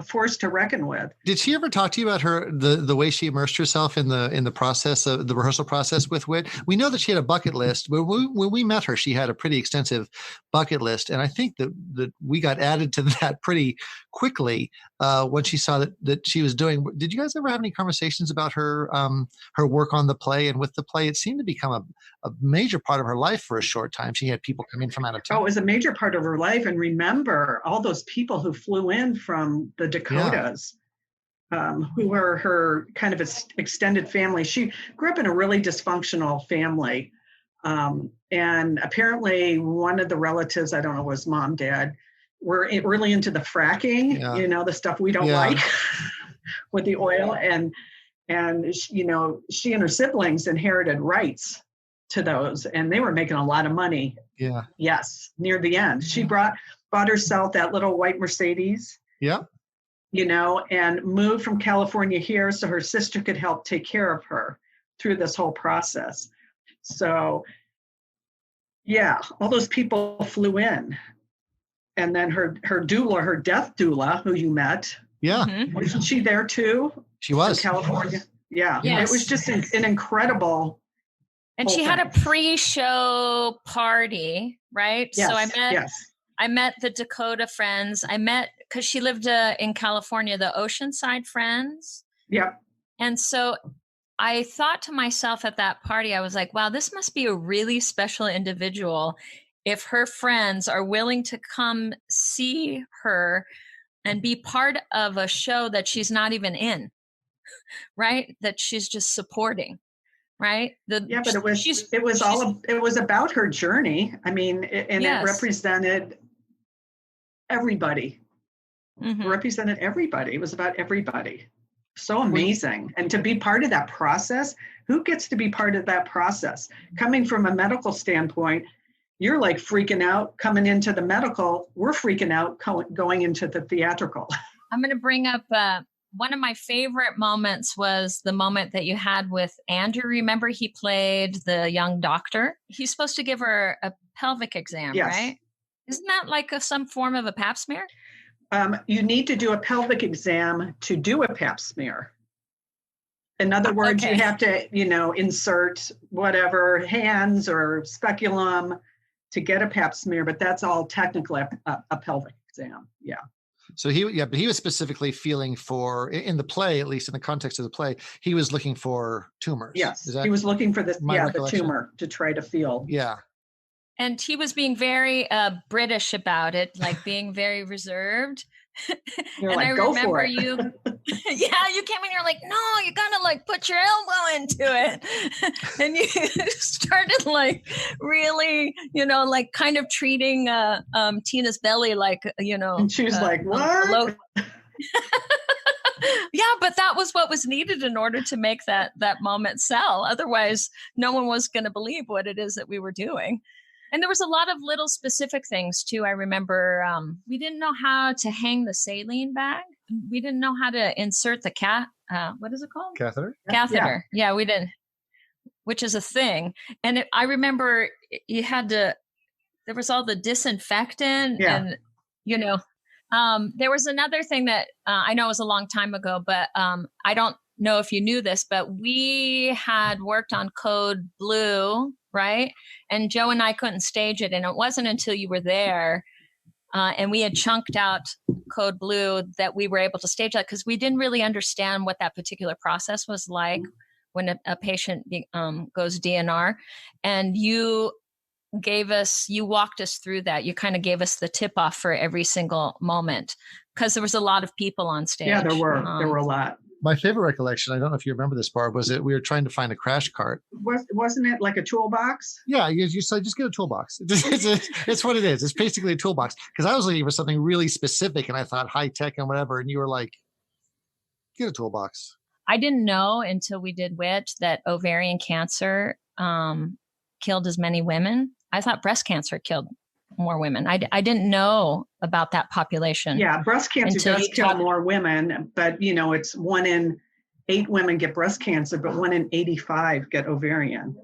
forced to reckon with. Did she ever talk to you about the way she immersed herself in the process of the rehearsal process with WIT? We know that she had a bucket list. When we met her, she had a pretty extensive bucket list, and I think that we got added to that pretty quickly when she saw that she was doing. Did you guys ever have any conversations about her work on the play and with the play? It seemed to become a major part of her life for a short time. She had people coming from out of town. Oh, it was a major part of her life. And remember all those people who flew in from the Dakotas, who were her kind of extended family. She grew up in a really dysfunctional family. And apparently one of the relatives, I don't know, was mom, dad, were really into the fracking, the stuff we don't like with the oil. And she and her siblings inherited rights to those, and they were making a lot of money. Yeah. Yes. Near the end, she bought herself that little white Mercedes. Yeah. And moved from California here so her sister could help take care of her through this whole process. So, Yeah, all those people flew in. And then her doula, her death doula, who you met. Yeah. Mhm. Wasn't she there too? She was. From California. Yeah. Yes. It was just an incredible. And she had a pre-show party, right? Yes, So I met the Dakota friends. I met, because she lived in California, the Oceanside friends. Yep. And so I thought to myself at that party, I was like, wow, this must be a really special individual if her friends are willing to come see her and be part of a show that she's not even in, right? That she's just supporting, right? But it was about her journey. I mean, and yes. It represented everybody. Mm-hmm. It represented everybody. It was about everybody. So amazing. And to be part of that process, who gets to be part of that process? Coming from a medical standpoint, you're like freaking out coming into the medical. We're freaking out going into the theatrical. I'm going to bring up one of my favorite moments was the moment that you had with Andrew. Remember, he played the young doctor. He's supposed to give her a pelvic exam, yes. right? Isn't that like some form of a pap smear? You need to do a pelvic exam to do a pap smear. In other words, okay. You have to, insert whatever hands or speculum to get a pap smear, but that's all technically a pelvic exam. Yeah. So but he was specifically feeling for, in the play, at least in the context of the play, he was looking for tumors. Yes. He was looking for the tumor to try to feel. Yeah. And he was being very British about it, like being very reserved. You're and like, I go remember for it. you, you came in, you're like, no, you gotta like put your elbow into it. And you started like really, like kind of treating Tina's belly like, And she was like, what? Yeah, but that was what was needed in order to make that moment sell. Otherwise, no one was going to believe what it is that we were doing. And there was a lot of little specific things too. I remember we didn't know how to hang the saline bag. We didn't know how to insert the what is it called? Catheter. Yeah, we didn't, which is a thing. And I remember you had to, there was all the disinfectant and, there was another thing that I know it was a long time ago, but I don't know if you knew this, but we had worked on Code Blue, right? And Joe and I couldn't stage it. And it wasn't until you were there and we had chunked out Code Blue that we were able to stage that, because we didn't really understand what that particular process was like when a patient goes DNR. And you walked us through that. You kind of gave us the tip off for every single moment, because there was a lot of people on stage. Yeah, there were a lot. My favorite recollection, I don't know if you remember this, Barb, was that we were trying to find a crash cart. Wasn't it like a toolbox? Yeah, you said just get a toolbox. It's what it is. It's basically a toolbox. Because I was looking for something really specific, and I thought high tech and whatever, and you were like, get a toolbox. I didn't know until we did WIT that ovarian cancer killed as many women. I thought breast cancer killed more women. I didn't know about that population. Yeah, breast cancer does kill more women, but it's 1 in 8 women get breast cancer, but 1 in 85 get ovarian.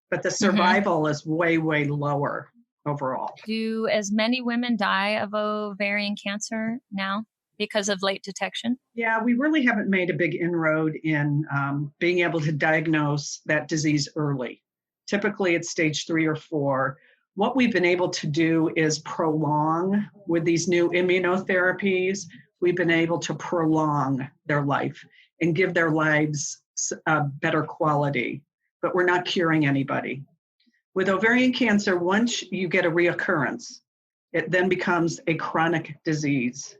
But the survival is way, way lower overall. Do as many women die of ovarian cancer now because of late detection? Yeah, we really haven't made a big inroad in being able to diagnose that disease early. Typically it's stage 3 or 4. What we've been able to do is prolong with these new immunotherapies. We've been able to prolong their life and give their lives a better quality, but we're not curing anybody. With ovarian cancer, once you get a reoccurrence, it then becomes a chronic disease.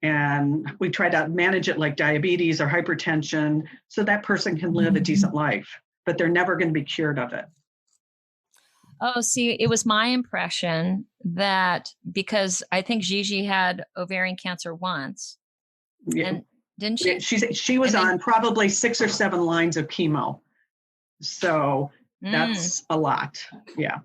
And we try to manage it like diabetes or hypertension so that person can live a decent life, but they're never going to be cured of it. Oh, see, it was my impression that because I think Gigi had ovarian cancer once, and didn't she? She was on probably 6 or 7 lines of chemo. So that's a lot. Yeah.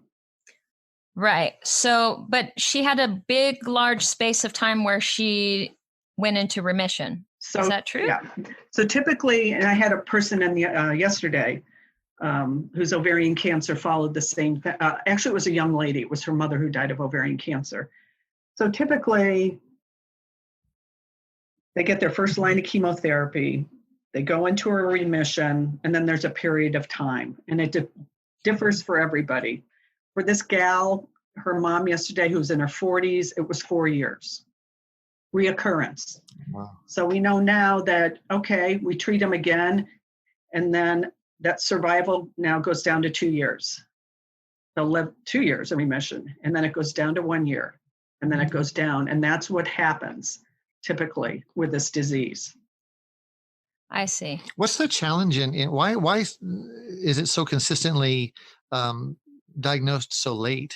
Right. So, but she had a big, large space of time where she went into remission. So, is that true? Yeah. So typically, and I had a person in the yesterday, whose ovarian cancer followed the same thing. Actually, it was a young lady. It was her mother who died of ovarian cancer. So typically, they get their first line of chemotherapy, they go into a remission, and then there's a period of time. And it differs for everybody. For this gal, her mom yesterday, who was in her 40s, it was 4 years. Reoccurrence. Wow. So we know now that, okay, we treat them again, and then that survival now goes down to 2 years. They'll live 2 years in remission, and then it goes down to 1 year, and then it goes down. And that's what happens typically with this disease. I see. What's the challenge in why is it so consistently diagnosed so late?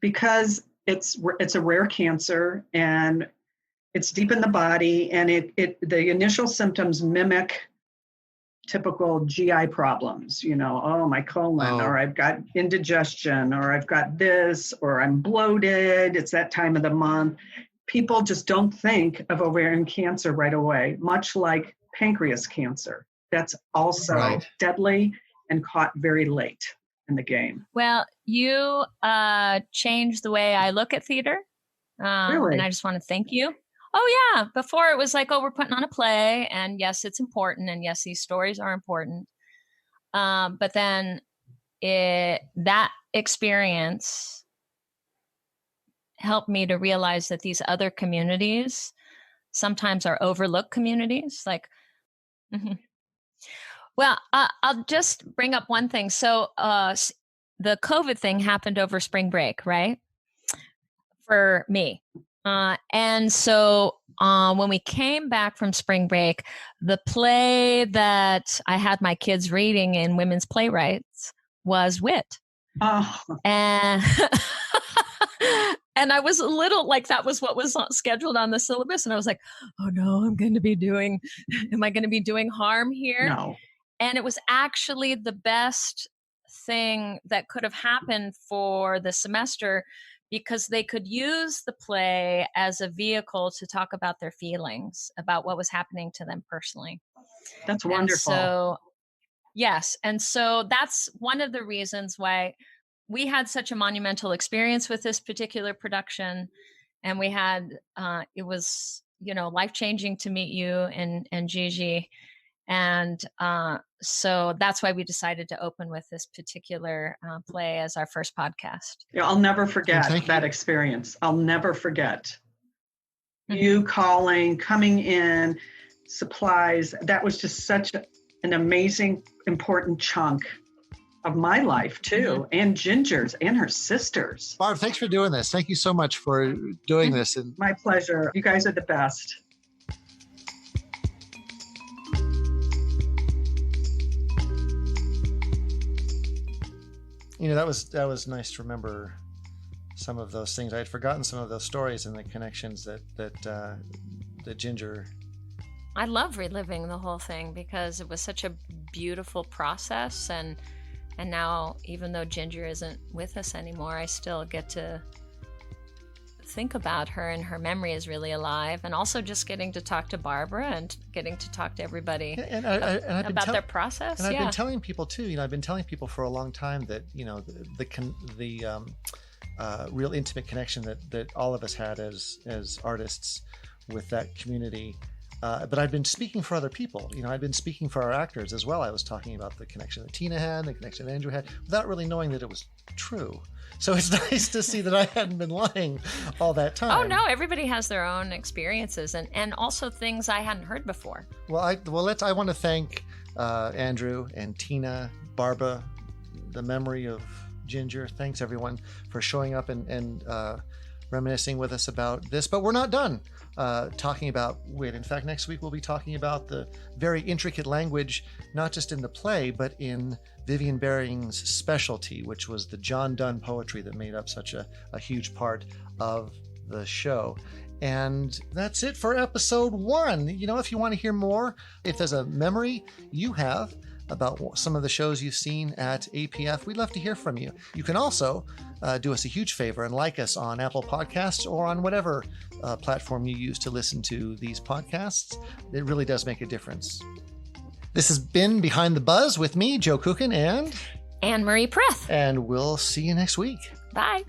Because it's a rare cancer, and it's deep in the body, and the initial symptoms mimic typical GI problems, my colon, or I've got indigestion, or I've got this, or I'm bloated. It's that time of the month. People just don't think of ovarian cancer right away, much like pancreas cancer. That's also deadly and caught very late in the game. Well, you changed the way I look at theater. Really? And I just want to thank you. Oh, yeah. Before it was like, we're putting on a play. And yes, it's important. And yes, these stories are important. But then that experience helped me to realize that these other communities sometimes are overlooked communities. Like, Well, I'll just bring up one thing. So the COVID thing happened over spring break, right? For me. And so when we came back from spring break, the play that I had my kids reading in Women's Playwrights was Wit. Oh. And and I was a little like, that was what was scheduled on the syllabus. And I was like, oh no, am I going to be doing harm here? No. And it was actually the best thing that could have happened for the semester, because they could use the play as a vehicle to talk about their feelings, about what was happening to them personally. That's wonderful. And so, yes. And so that's one of the reasons why we had such a monumental experience with this particular production. And we had, it was, life-changing to meet you and Gigi. And so that's why we decided to open with this particular play as our first podcast. Yeah, I'll never forget that experience. I'll never forget you calling, coming in, supplies. That was just such an amazing, important chunk of my life too, and Ginger's and her sisters. Barb, thanks for doing this. Thank you so much for doing this. And my pleasure. You guys are the best. That was nice to remember some of those things. I had forgotten some of those stories and the connections that Ginger. I love reliving the whole thing because it was such a beautiful process, and now, even though Ginger isn't with us anymore, I still get to think about her, and her memory is really alive. And also just getting to talk to Barbara and getting to talk to everybody about their process. And I've been telling people too, I've been telling people for a long time that, the real intimate connection that all of us had as artists with that community. But I've been speaking for other people. I've been speaking for our actors as well. I was talking about the connection that Tina had, the connection that Andrew had, without really knowing that it was true. So it's nice to see that I hadn't been lying all that time. Oh no, everybody has their own experiences and also things I hadn't heard before. I want to thank Andrew and Tina, Barbara, the memory of Ginger. Thanks everyone for showing up and reminiscing with us about this. But we're not done talking about Wit. In fact, next week we'll be talking about the very intricate language, not just in the play, but in Vivian Baring's specialty, which was the John Donne poetry that made up such a huge part of the show. And that's it for episode 1. If you want to hear more, if there's a memory you have about some of the shows you've seen at APF, we'd love to hear from you. You can also do us a huge favor and like us on Apple Podcasts or on whatever platform you use to listen to these podcasts. It really does make a difference. This has been Behind the Buzz with me, Joe Kukin, and Anne Marie Preth. And we'll see you next week. Bye.